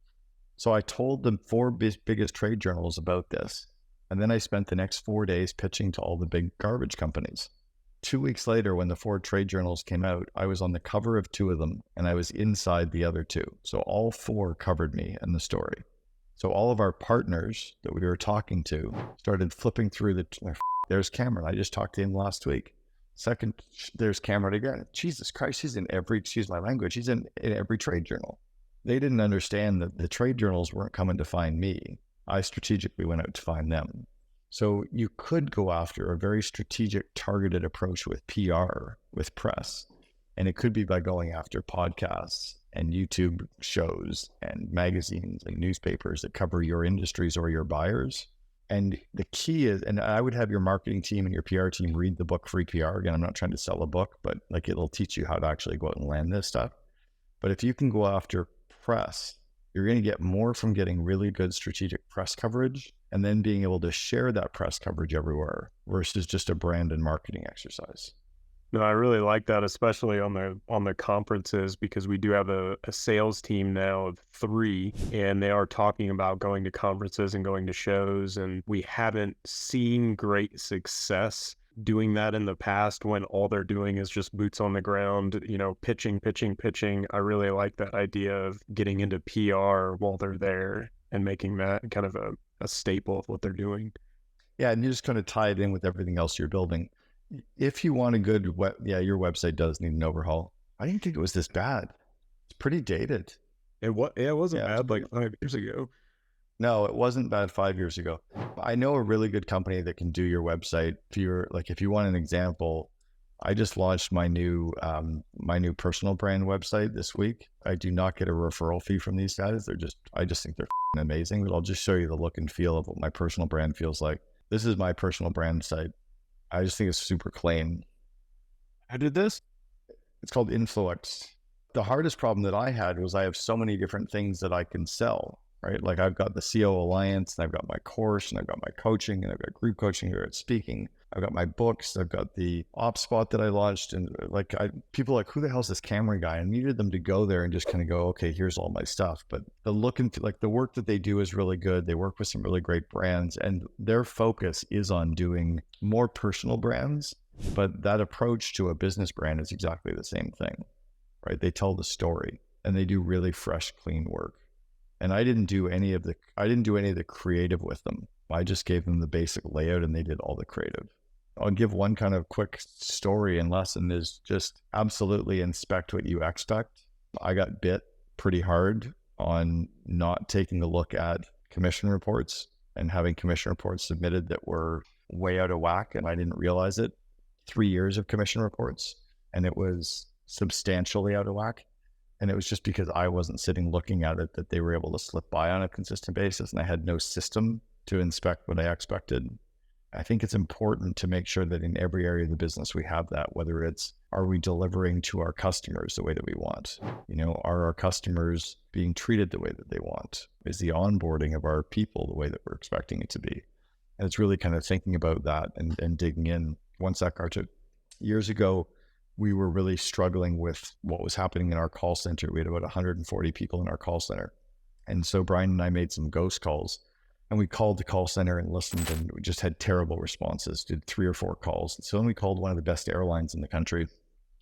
So I told the 4 biggest trade journals about this. And then I spent the next 4 days pitching to all the big garbage companies. 2 weeks later, when the 4 trade journals came out, I was on the cover of 2 of them and I was inside the other 2. So all 4 covered me in the story. So all of our partners that we were talking to started flipping through there's Cameron. I just talked to him last week. Second, there's Cameron again. Jesus Christ, he's in every, excuse my language, he's in every trade journal. They didn't understand that the trade journals weren't coming to find me. I strategically went out to find them. So you could go after a very strategic, targeted approach with PR, with press. And it could be by going after podcasts and YouTube shows and magazines and newspapers that cover your industries or your buyers. And the key is, and I would have your marketing team and your PR team read the book Free PR. Again, I'm not trying to sell a book, but like, it'll teach you how to actually go out and land this stuff. But if you can go after press, you're going to get more from getting really good strategic press coverage and then being able to share that press coverage everywhere versus just a brand and marketing exercise. No, I really like that, especially on the conferences, because we do have a sales team now of 3, and they are talking about going to conferences and going to shows, and we haven't seen great success doing that in the past when all they're doing is just boots on the ground, pitching. I really like that idea of getting into PR while they're there and making that kind of a staple of what they're doing. Yeah, and you just kind of tie it in with everything else you're building. If you want a good your website does need an overhaul. I didn't think it was this bad. It's pretty dated. It wasn't bad like 5 years ago. No, it wasn't bad 5 years ago. I know a really good company that can do your website. If you want an example, I just launched my new personal brand website this week. I do not get a referral fee from these guys. I just think they're amazing. But I'll just show you the look and feel of what my personal brand feels like. This is my personal brand site. I just think it's super clean. Who did this? It's called Influence. The hardest problem that I had was I have so many different things that I can sell, right? Like I've got the CO Alliance, and I've got my course, and I've got my coaching, and I've got group coaching here at speaking. I've got my books, I've got the OpSpot that I launched, and people are like, who the hell is this Cameron guy? I needed them to go there and just kind of go, okay, here's all my stuff. But the look and like the work that they do is really good. They work with some really great brands, and their focus is on doing more personal brands. But that approach to a business brand is exactly the same thing, right? They tell the story and they do really fresh, clean work. And I didn't do any of the creative with them. I just gave them the basic layout and they did all the creative. I'll give one kind of quick story and lesson is just absolutely inspect what you expect. I got bit pretty hard on not taking a look at commission reports and having commission reports submitted that were way out of whack, and I didn't realize it. 3 years of commission reports, and it was substantially out of whack. And it was just because I wasn't sitting looking at it that they were able to slip by on a consistent basis, and I had no system to inspect what I expected. I think it's important to make sure that in every area of the business we have that, whether it's, are we delivering to our customers the way that we want? Are our customers being treated the way that they want? Is the onboarding of our people the way that we're expecting it to be? And it's really kind of thinking about that and digging in. One sec, Archie. Years ago, we were really struggling with what was happening in our call center. We had about 140 people in our call center. And so Brian and I made some ghost calls, and we called the call center and listened, and we just had terrible responses, did 3 or 4 calls. And so then we called one of the best airlines in the country,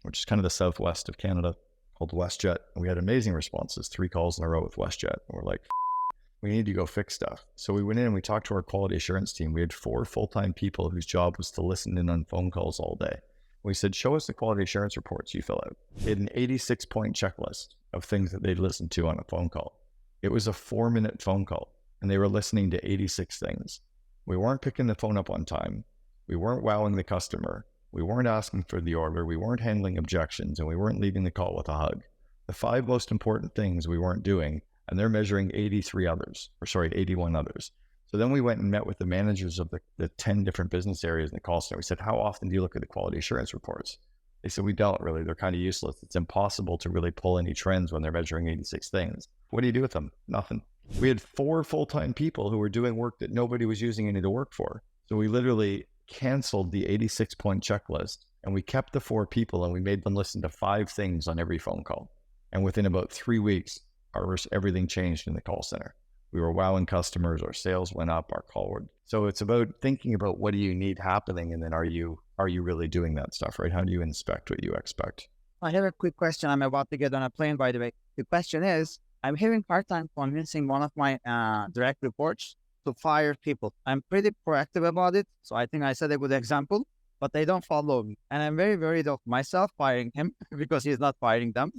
which is kind of the southwest of Canada, called WestJet. And we had amazing responses, 3 calls in a row with WestJet. And we're like, we need to go fix stuff. So we went in and we talked to our quality assurance team. We had 4 full-time people whose job was to listen in on phone calls all day. We said, show us the quality assurance reports you fill out. They had an 86-point checklist of things that they'd listened to on a phone call. It was a 4-minute phone call, and they were listening to 86 things. We weren't picking the phone up on time. We weren't wowing the customer. We weren't asking for the order. We weren't handling objections, and we weren't leaving the call with a hug. The 5 most important things we weren't doing, and they're measuring 81 others. So then we went and met with the managers of the 10 different business areas in the call center. We said, how often do you look at the quality assurance reports? They said, we don't really. They're kind of useless. It's impossible to really pull any trends when they're measuring 86 things. What do you do with them? Nothing. We had 4 full-time people who were doing work that nobody was using any to work for. So we literally canceled the 86-point checklist, and we kept the 4 people, and we made them listen to 5 things on every phone call. And within about 3 weeks, everything changed in the call center. We were wowing customers, our sales went up, our call word. So it's about thinking about what do you need happening, and then are you really doing that stuff, right? How do you inspect what you expect? I have a quick question. I'm about to get on a plane, by the way. The question is, I'm having a hard time convincing one of my direct reports to fire people. I'm pretty proactive about it, so I think I set a good example, but they don't follow me. And I'm very worried of myself firing him because he's not firing them.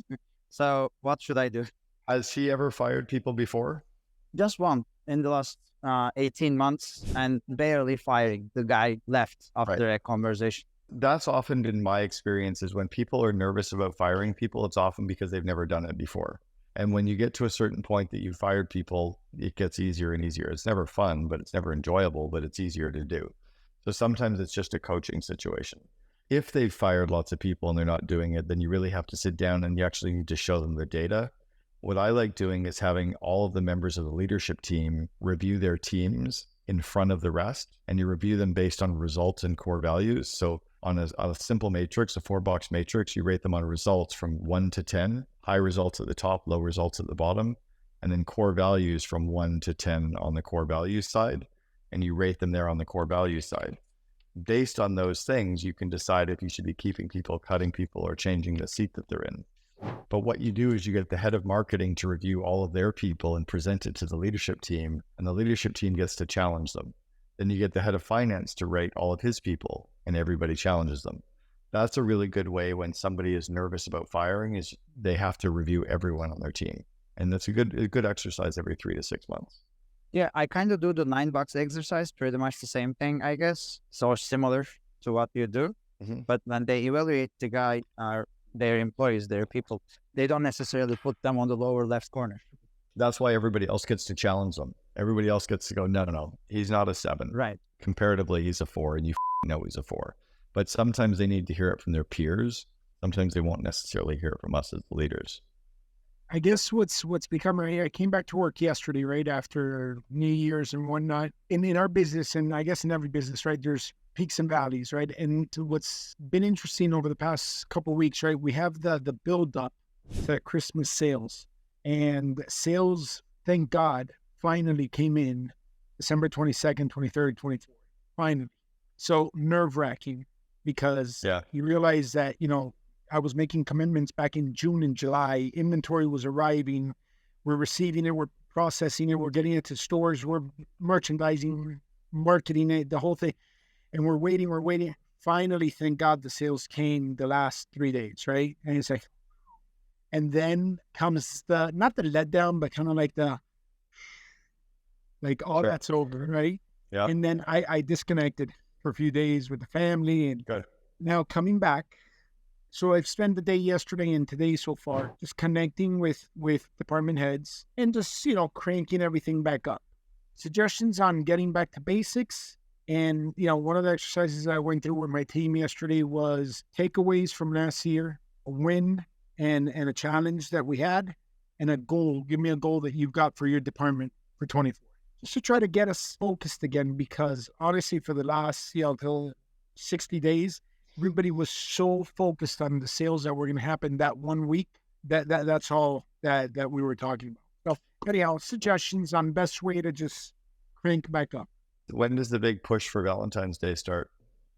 So what should I do? Has he ever fired people before? Just one in the last 18 months, and barely firing. The guy left after a conversation. That's often been my experience, is when people are nervous about firing people, it's often because they've never done it before. And when you get to a certain point that you've fired people, it gets easier and easier. It's never fun, but it's never enjoyable, but it's easier to do. So sometimes it's just a coaching situation. If they've fired lots of people and they're not doing it, then you really have to sit down and you actually need to show them the data. What I like doing is having all of the members of the leadership team review their teams in front of the rest, and you review them based on results and core values. So on a simple matrix, a 4-box matrix, you rate them on results from 1 to 10, high results at the top, low results at the bottom, and then core values from 1 to 10 on the core values side, and you rate them there on the core values side. Based on those things, you can decide if you should be keeping people, cutting people, or changing the seat that they're in. But what you do is you get the head of marketing to review all of their people and present it to the leadership team, and the leadership team gets to challenge them. Then you get the head of finance to rate all of his people, and everybody challenges them. That's a really good way when somebody is nervous about firing, is they have to review everyone on their team. And that's a good exercise every 3 to 6 months. Yeah, I kind of do the 9-box exercise, pretty much the same thing, I guess. So similar to what you do. But when they evaluate the guy, their employees, their people, they don't necessarily put them on the lower left corner. That's why everybody else gets to challenge them. Everybody else gets to go, no, he's not a 7. Right. Comparatively, he's a 4, and you know he's a 4. But sometimes they need to hear it from their peers. Sometimes they won't necessarily hear it from us as leaders. I guess what's become, I came back to work yesterday, right after New Year's and whatnot. In our business, and I guess in every business, right, there's peaks and valleys, right? And what's been interesting over the past couple of weeks, right, we have the build up to Christmas sales. And sales, thank God, finally came in December 22nd, 23rd, 24th. Finally. So nerve-wracking because you realize that, I was making commitments back in June and July. Inventory was arriving. We're receiving it. We're processing it. We're getting it to stores. We're merchandising, marketing it, the whole thing. And we're waiting. Finally, thank God the sales came the last 3 days, right? And it's like, and then comes not the letdown, but kind of like all that's over, right? Yeah. And then I disconnected for a few days with the family and now coming back. So I've spent the day yesterday and today so far just connecting with department heads and just, cranking everything back up. Suggestions on getting back to basics. And, one of the exercises I went through with my team yesterday was takeaways from last year, a win and a challenge that we had, and a goal. Give me a goal that you've got for your department for 24. Just to try to get us focused again, because honestly, for the last, till 60 days, everybody was so focused on the sales that were going to happen that 1 week. That's all that we were talking about. So anyhow, suggestions on best way to just crank back up. When does the big push for Valentine's Day start?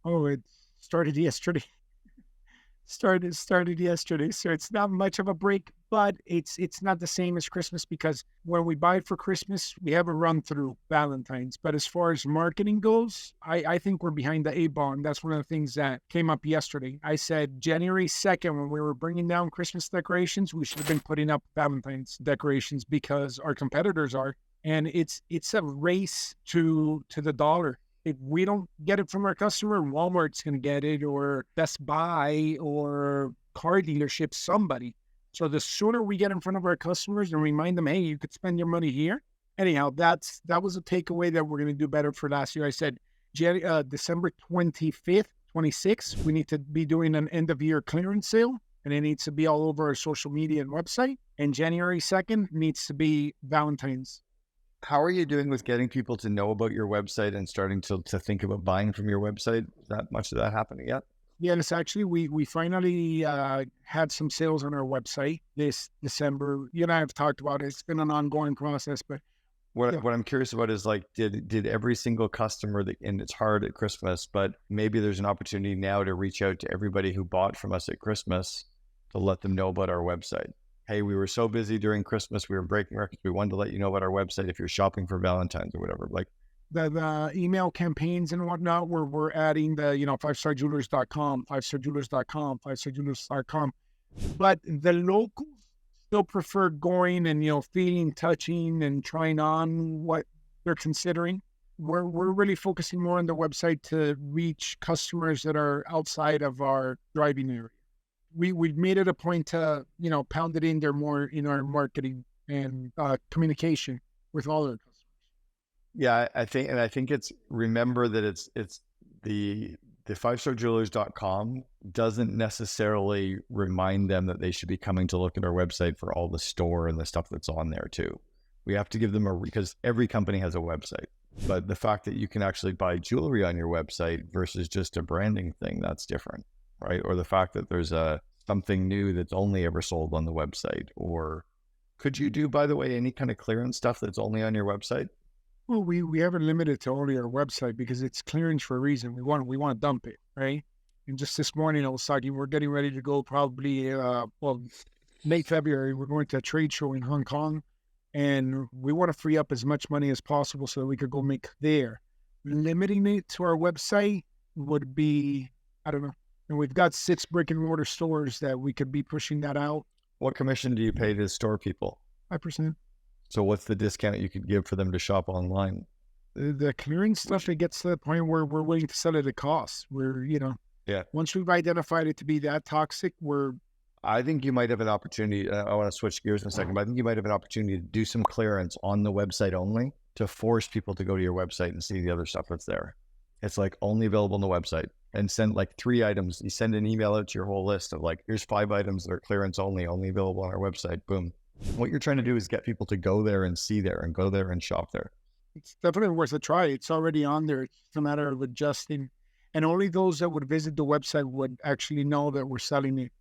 Oh, it started yesterday. started yesterday. So it's not much of a break, but it's not the same as Christmas because when we buy for Christmas, we have a run through Valentine's. But as far as marketing goes, I think we're behind the 8 ball. And that's one of the things that came up yesterday. I said January 2nd, when we were bringing down Christmas decorations, we should have been putting up Valentine's decorations because our competitors are. And it's a race to the dollar. If we don't get it from our customer, Walmart's going to get it, or Best Buy, or car dealership, somebody. So the sooner we get in front of our customers and remind them, hey, you could spend your money here. Anyhow, that was a takeaway that we're going to do better for last year. I said December 25th, 26th, we need to be doing an end-of-year clearance sale, and it needs to be all over our social media and website. And January 2nd needs to be Valentine's. How are you doing with getting people to know about your website and starting to think about buying from your website? Is that much of that happening yet? Yes, actually, we finally had some sales on our website this December. You and I have talked about it. It's been an ongoing process, but what I'm curious about is did every single customer and it's hard at Christmas, but maybe there's an opportunity now to reach out to everybody who bought from us at Christmas to let them know about our website. Hey, we were so busy during Christmas, we were breaking records. We wanted to let you know about our website if you're shopping for Valentine's or whatever. The email campaigns and whatnot, we're adding the, 5starjewelers.com, 5starjewelers.com, 5starjewelers.com. But the locals still prefer going and, feeling, touching, and trying on what they're considering. We're really focusing more on the website to reach customers that are outside of our driving area. We've made it a point to, pound it in there more in our marketing and communication with all our customers. Yeah, I think it's, remember that it's the 5starjewelers.com doesn't necessarily remind them that they should be coming to look at our website for all the store and the stuff that's on there too. We have to give them because every company has a website, but the fact that you can actually buy jewelry on your website versus just a branding thing, that's different. Right? Or the fact that there's something new that's only ever sold on the website. Or could you do, by the way, any kind of clearance stuff that's only on your website? Well, we haven't limited to only our website because it's clearance for a reason. We want to dump it, right? And just this morning I was talking, we're getting ready to go probably, late February, we're going to a trade show in Hong Kong, and we want to free up as much money as possible so that we could go make there. Limiting it to our website would be, I don't know. And we've got 6 brick and mortar stores that we could be pushing that out. What commission do you pay to store people? 5%. So what's the discount you could give for them to shop online? The clearing stuff, it gets to the point where we're willing to sell it at cost. We're, Yeah. Once we've identified it to be that toxic, I think you might have an opportunity. I want to switch gears in a second, but I think you might have an opportunity to do some clearance on the website only to force people to go to your website and see the other stuff that's there. It's like only available on the website, and send like 3 items. You send an email out to your whole list of like, here's 5 items that are clearance only available on our website. Boom. What you're trying to do is get people to go there and see there and go there and shop there. it's definitely worth a try. It's already on there. It's a matter of adjusting. And only those that would visit the website would actually know that we're selling it.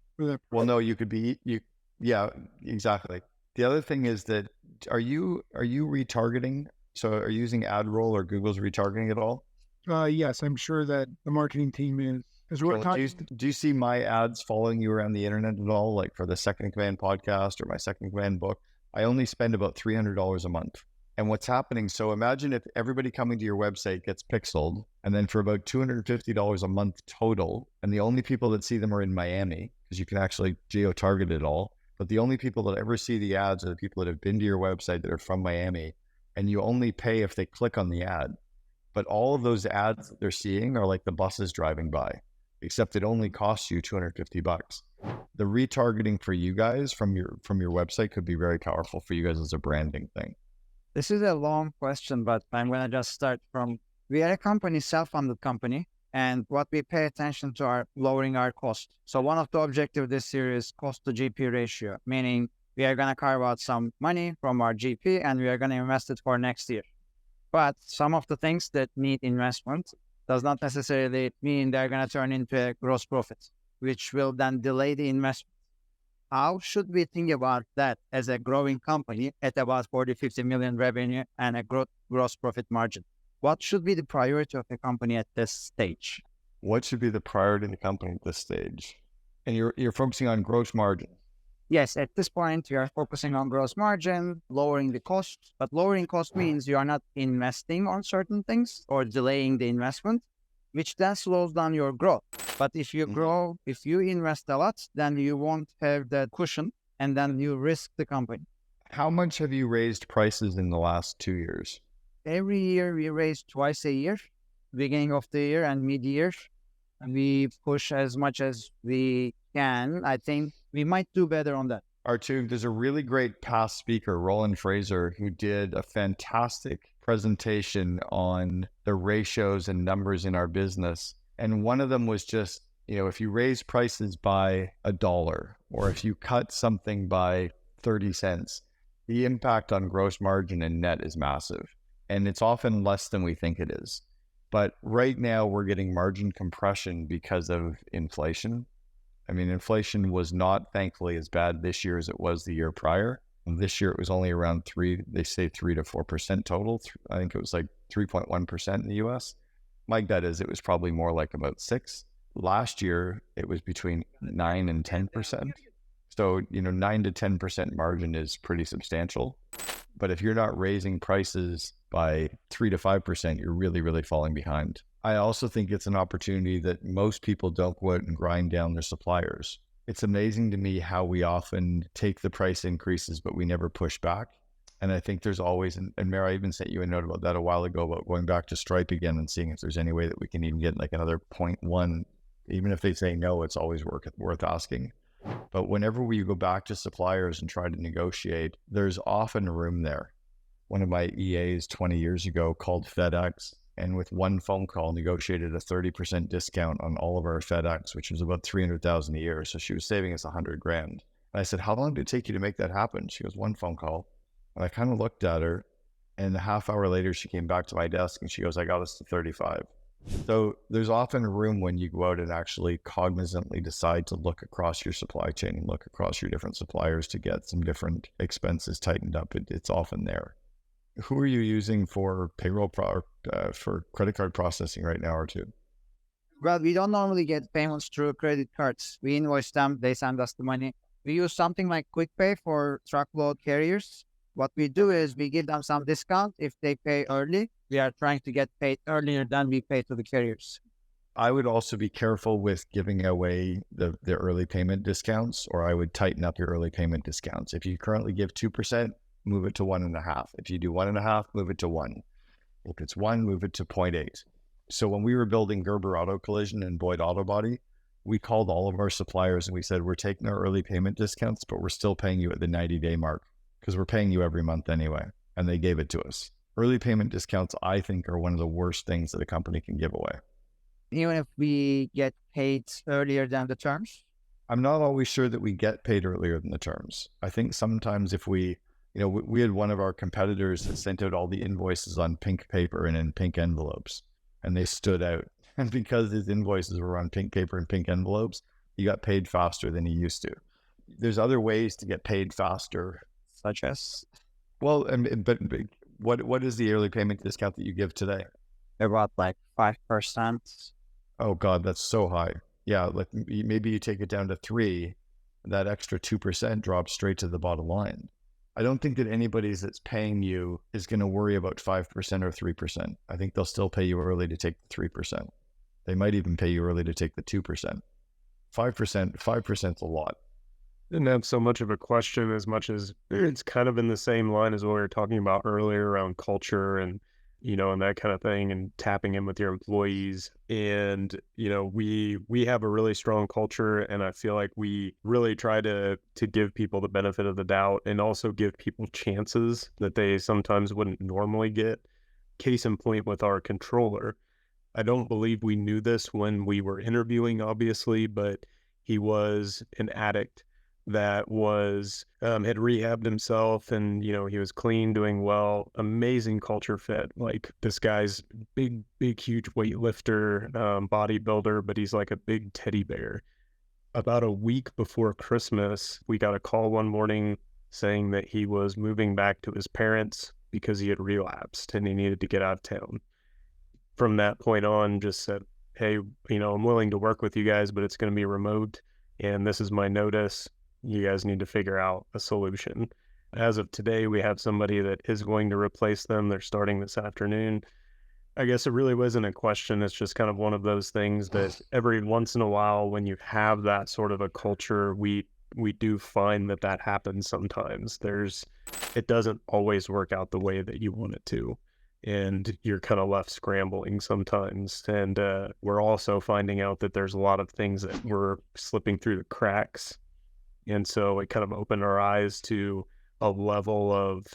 Well, no, yeah, exactly. The other thing is that, are you retargeting? So are you using AdRoll or Google's retargeting at all? Yes, I'm sure that the marketing team is. As we're So talking, do you see my ads following you around the internet at all? Like for the Second in Command podcast or my Second in Command book, I only spend about $300 a month. And what's happening, so imagine if everybody coming to your website gets pixeled, and then for about $250 a month total, and the only people that see them are in Miami, because you can actually geo-target it all, but the only people that ever see the ads are the people that have been to your website that are from Miami, and you only pay if they click on the ad. But all of those ads that they're seeing are like the buses driving by, except it only costs you $250. The retargeting for you guys from your website could be very powerful for you guys as a branding thing. This is a long question, but I'm going to just start from, we are a company, self-funded company, and what we pay attention to are lowering our cost. So one of the objectives this year is cost to GP ratio, meaning we are going to carve out some money from our GP and we are going to invest it for next year. But some of the things that need investment does not necessarily mean they're going to turn into a gross profit, which will then delay the investment. How should we think about that as a growing company at about 40, 50 million revenue and a gross profit margin? What should be the priority of a company at this stage? What should be the priority of the company at this stage? And you're focusing on gross margin. Yes, at this point, we are focusing on gross margin, lowering the cost. But lowering cost means you are not investing on certain things or delaying the investment, which then slows down your growth. But if you grow, if you invest a lot, then you won't have that cushion and then you risk the company. How much have you raised prices in the last 2 years? Every year we raise twice a year, beginning of the year and mid-year. We push as much as we can. I think we might do better on that. R2, there's a really great past speaker, Roland Fraser, who did a fantastic presentation on the ratios and numbers in our business. And one of them was just, if you raise prices by $1 or if you cut something by 30 cents, the impact on gross margin and net is massive. And it's often less than we think it is. But right now we're getting margin compression because of inflation. I mean, inflation was not, thankfully, as bad this year as it was the year prior. And this year it was only around 3 to 4% total. I think it was like 3.1% in the US. My bet is it was probably more like about 6. Last year, it was between 9 and 10%. So, 9 to 10% margin is pretty substantial. But if you're not raising prices by 3 to 5%, you're really, really falling behind. I also think it's an opportunity that most people don't go out and grind down their suppliers. It's amazing to me how we often take the price increases, but we never push back. And I think there's always, and Mary, I even sent you a note about that a while ago, about going back to Stripe again and seeing if there's any way that we can even get like another 0.1. Even if they say no, it's always worth asking. But whenever we go back to suppliers and try to negotiate, there's often room there. One of my EAs 20 years ago called FedEx, and with one phone call negotiated a 30% discount on all of our FedEx, which was about $300,000 a year. So she was saving us $100,000. And I said, how long did it take you to make that happen? She goes, 1 phone call. And I kind of looked at her, and a half hour later, she came back to my desk and she goes, I got us to 35. So there's often room when you go out and actually cognizantly decide to look across your supply chain and look across your different suppliers to get some different expenses tightened up. It's often there. Who are you using for payroll for credit card processing right now, or two? Well, we don't normally get payments through credit cards. We invoice them, they send us the money. We use something like QuickPay for truckload carriers. What we do is we give them some discount if they pay early. We are trying to get paid earlier than we pay to the carriers. I would also be careful with giving away the early payment discounts, or I would tighten up your early payment discounts. If you currently give 2%, move it to 1.5. If you do 1.5, move it to 1. If it's 1, move it to 0.8. So when we were building Gerber Auto Collision and Boyd Auto Body, we called all of our suppliers and we said, we're taking our early payment discounts, but we're still paying you at the 90-day mark because we're paying you every month anyway. And they gave it to us. Early payment discounts, I think, are one of the worst things that a company can give away. Even if we get paid earlier than the terms? I'm not always sure that we get paid earlier than the terms. I think sometimes if we had one of our competitors that sent out all the invoices on pink paper and in pink envelopes, and they stood out. And because his invoices were on pink paper and pink envelopes, he got paid faster than he used to. There's other ways to get paid faster. Such as? But what is the early payment discount that you give today? About like 5%. Oh God, that's so high. Yeah, like maybe you take it down to 3, that extra 2% drops straight to the bottom line. I don't think that anybody that's paying you is going to worry about 5% or 3%. I think they'll still pay you early to take the 3%. They might even pay you early to take the 2%. 5% is a lot. Didn't have so much of a question as much as it's kind of in the same line as what we were talking about earlier around culture and and that kind of thing, and tapping in with your employees. And, we have a really strong culture, and I feel like we really try to give people the benefit of the doubt and also give people chances that they sometimes wouldn't normally get. Case in point with our controller. I don't believe we knew this when we were interviewing, obviously, but he was an addict that was had rehabbed himself, and he was clean, doing well, amazing culture fit. Like, this guy's big huge weightlifter, bodybuilder, but he's like a big teddy bear. About a week before Christmas, we got a call one morning saying that he was moving back to his parents because he had relapsed and he needed to get out of town. From that point on, just said, hey, I'm willing to work with you guys, but it's going to be remote, and this is my notice. You guys need to figure out a solution. As of today, we have somebody that is going to replace them. They're starting this afternoon. I guess it really wasn't a question. It's just kind of one of those things that every once in a while, when you have that sort of a culture, we do find that happens sometimes. It doesn't always work out the way that you want it to, and you're kind of left scrambling sometimes. And we're also finding out that there's a lot of things that were slipping through the cracks. And so it kind of opened our eyes to a level of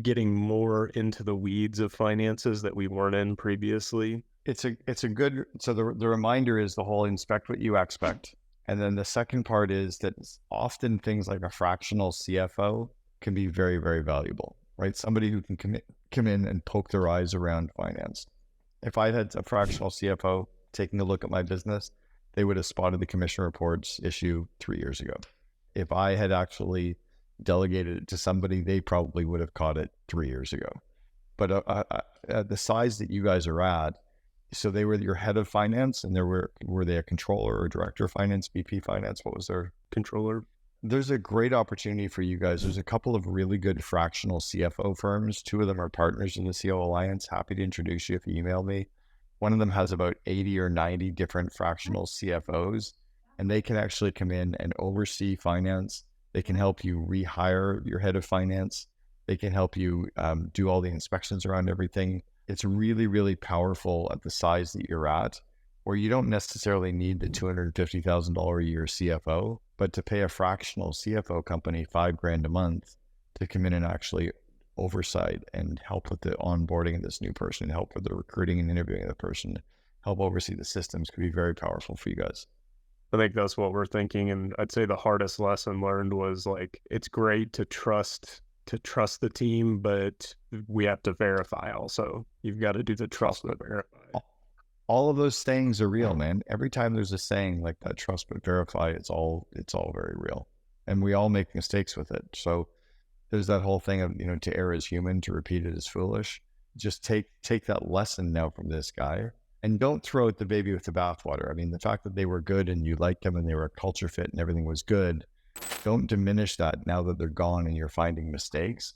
getting more into the weeds of finances that we weren't in previously. It's a good, so the reminder is the whole inspect what you expect. And then the second part is that often things like a fractional CFO can be very, very valuable, right? Somebody who can come in and poke their eyes around finance. If I had a fractional CFO taking a look at my business, they would have spotted the commission reports issue 3 years ago. If I had actually delegated it to somebody, they probably would have caught it 3 years ago. But at the size that you guys are at, so they were your head of finance, and were they a controller or director of finance, VP finance? What was their controller? There's a great opportunity for you guys. There's a couple of really good fractional CFO firms. 2 of them are partners in the CO Alliance. Happy to introduce you if you email me. One of them has about 80 or 90 different fractional CFOs, and they can actually come in and oversee finance. They can help you rehire your head of finance. They can help you do all the inspections around everything. It's really, really powerful at the size that you're at, where you don't necessarily need the $250,000 a year CFO, but to pay a fractional CFO company $5,000 a month to come in and actually oversight and help with the onboarding of this new person, help with the recruiting and interviewing of the person, help oversee the systems could be very powerful for you guys. I think that's what we're thinking. And I'd say the hardest lesson learned was, like, it's great to trust the team, but we have to verify also. You've got to do the trust but verify. All of those things are real, man. Every time there's a saying like that, trust but verify, it's all very real. And we all make mistakes with it. So there's that whole thing of, to err is human, to repeat it is foolish. Just take that lesson now from this guy, and don't throw out the baby with the bathwater. I mean, the fact that they were good and you liked them and they were a culture fit and everything was good, don't diminish that now that they're gone and you're finding mistakes.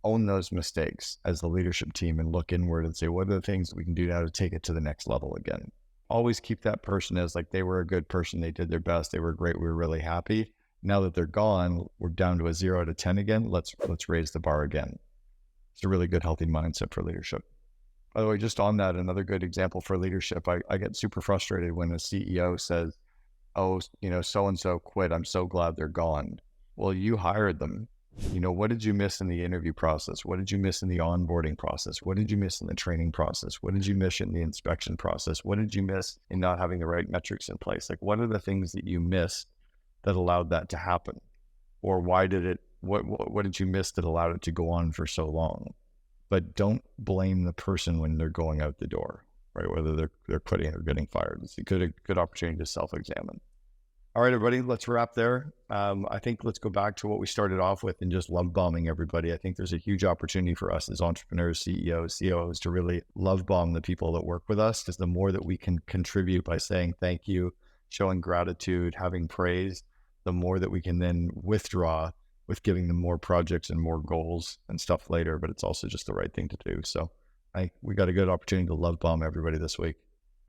Own those mistakes as the leadership team and look inward and say, what are the things that we can do now to take it to the next level again? Always keep that person as like, they were a good person. They did their best. They were great. We were really happy. Now that they're gone, we're down to a 0 to 10 again. Let's raise the bar again. It's a really good, healthy mindset for leadership. By the way, just on that, another good example for leadership, I get super frustrated when a CEO says, oh, so-and-so quit. I'm so glad they're gone. Well, you hired them. What did you miss in the interview process? What did you miss in the onboarding process? What did you miss in the training process? What did you miss in the inspection process? What did you miss in not having the right metrics in place? Like, what are the things that you missed that allowed that to happen? Or why did it, what did you miss that allowed it to go on for so long? But don't blame the person when they're going out the door, right? Whether they're quitting or getting fired. It's a good opportunity to self-examine. All right, everybody, let's wrap there. I think let's go back to what we started off with and just love bombing everybody. I think there's a huge opportunity for us as entrepreneurs, CEOs, COOs to really love bomb the people that work with us, because the more that we can contribute by saying thank you, showing gratitude, having praise, the more that we can then withdraw with giving them more projects and more goals and stuff later. But it's also just the right thing to do. So we got a good opportunity to love bomb everybody this week.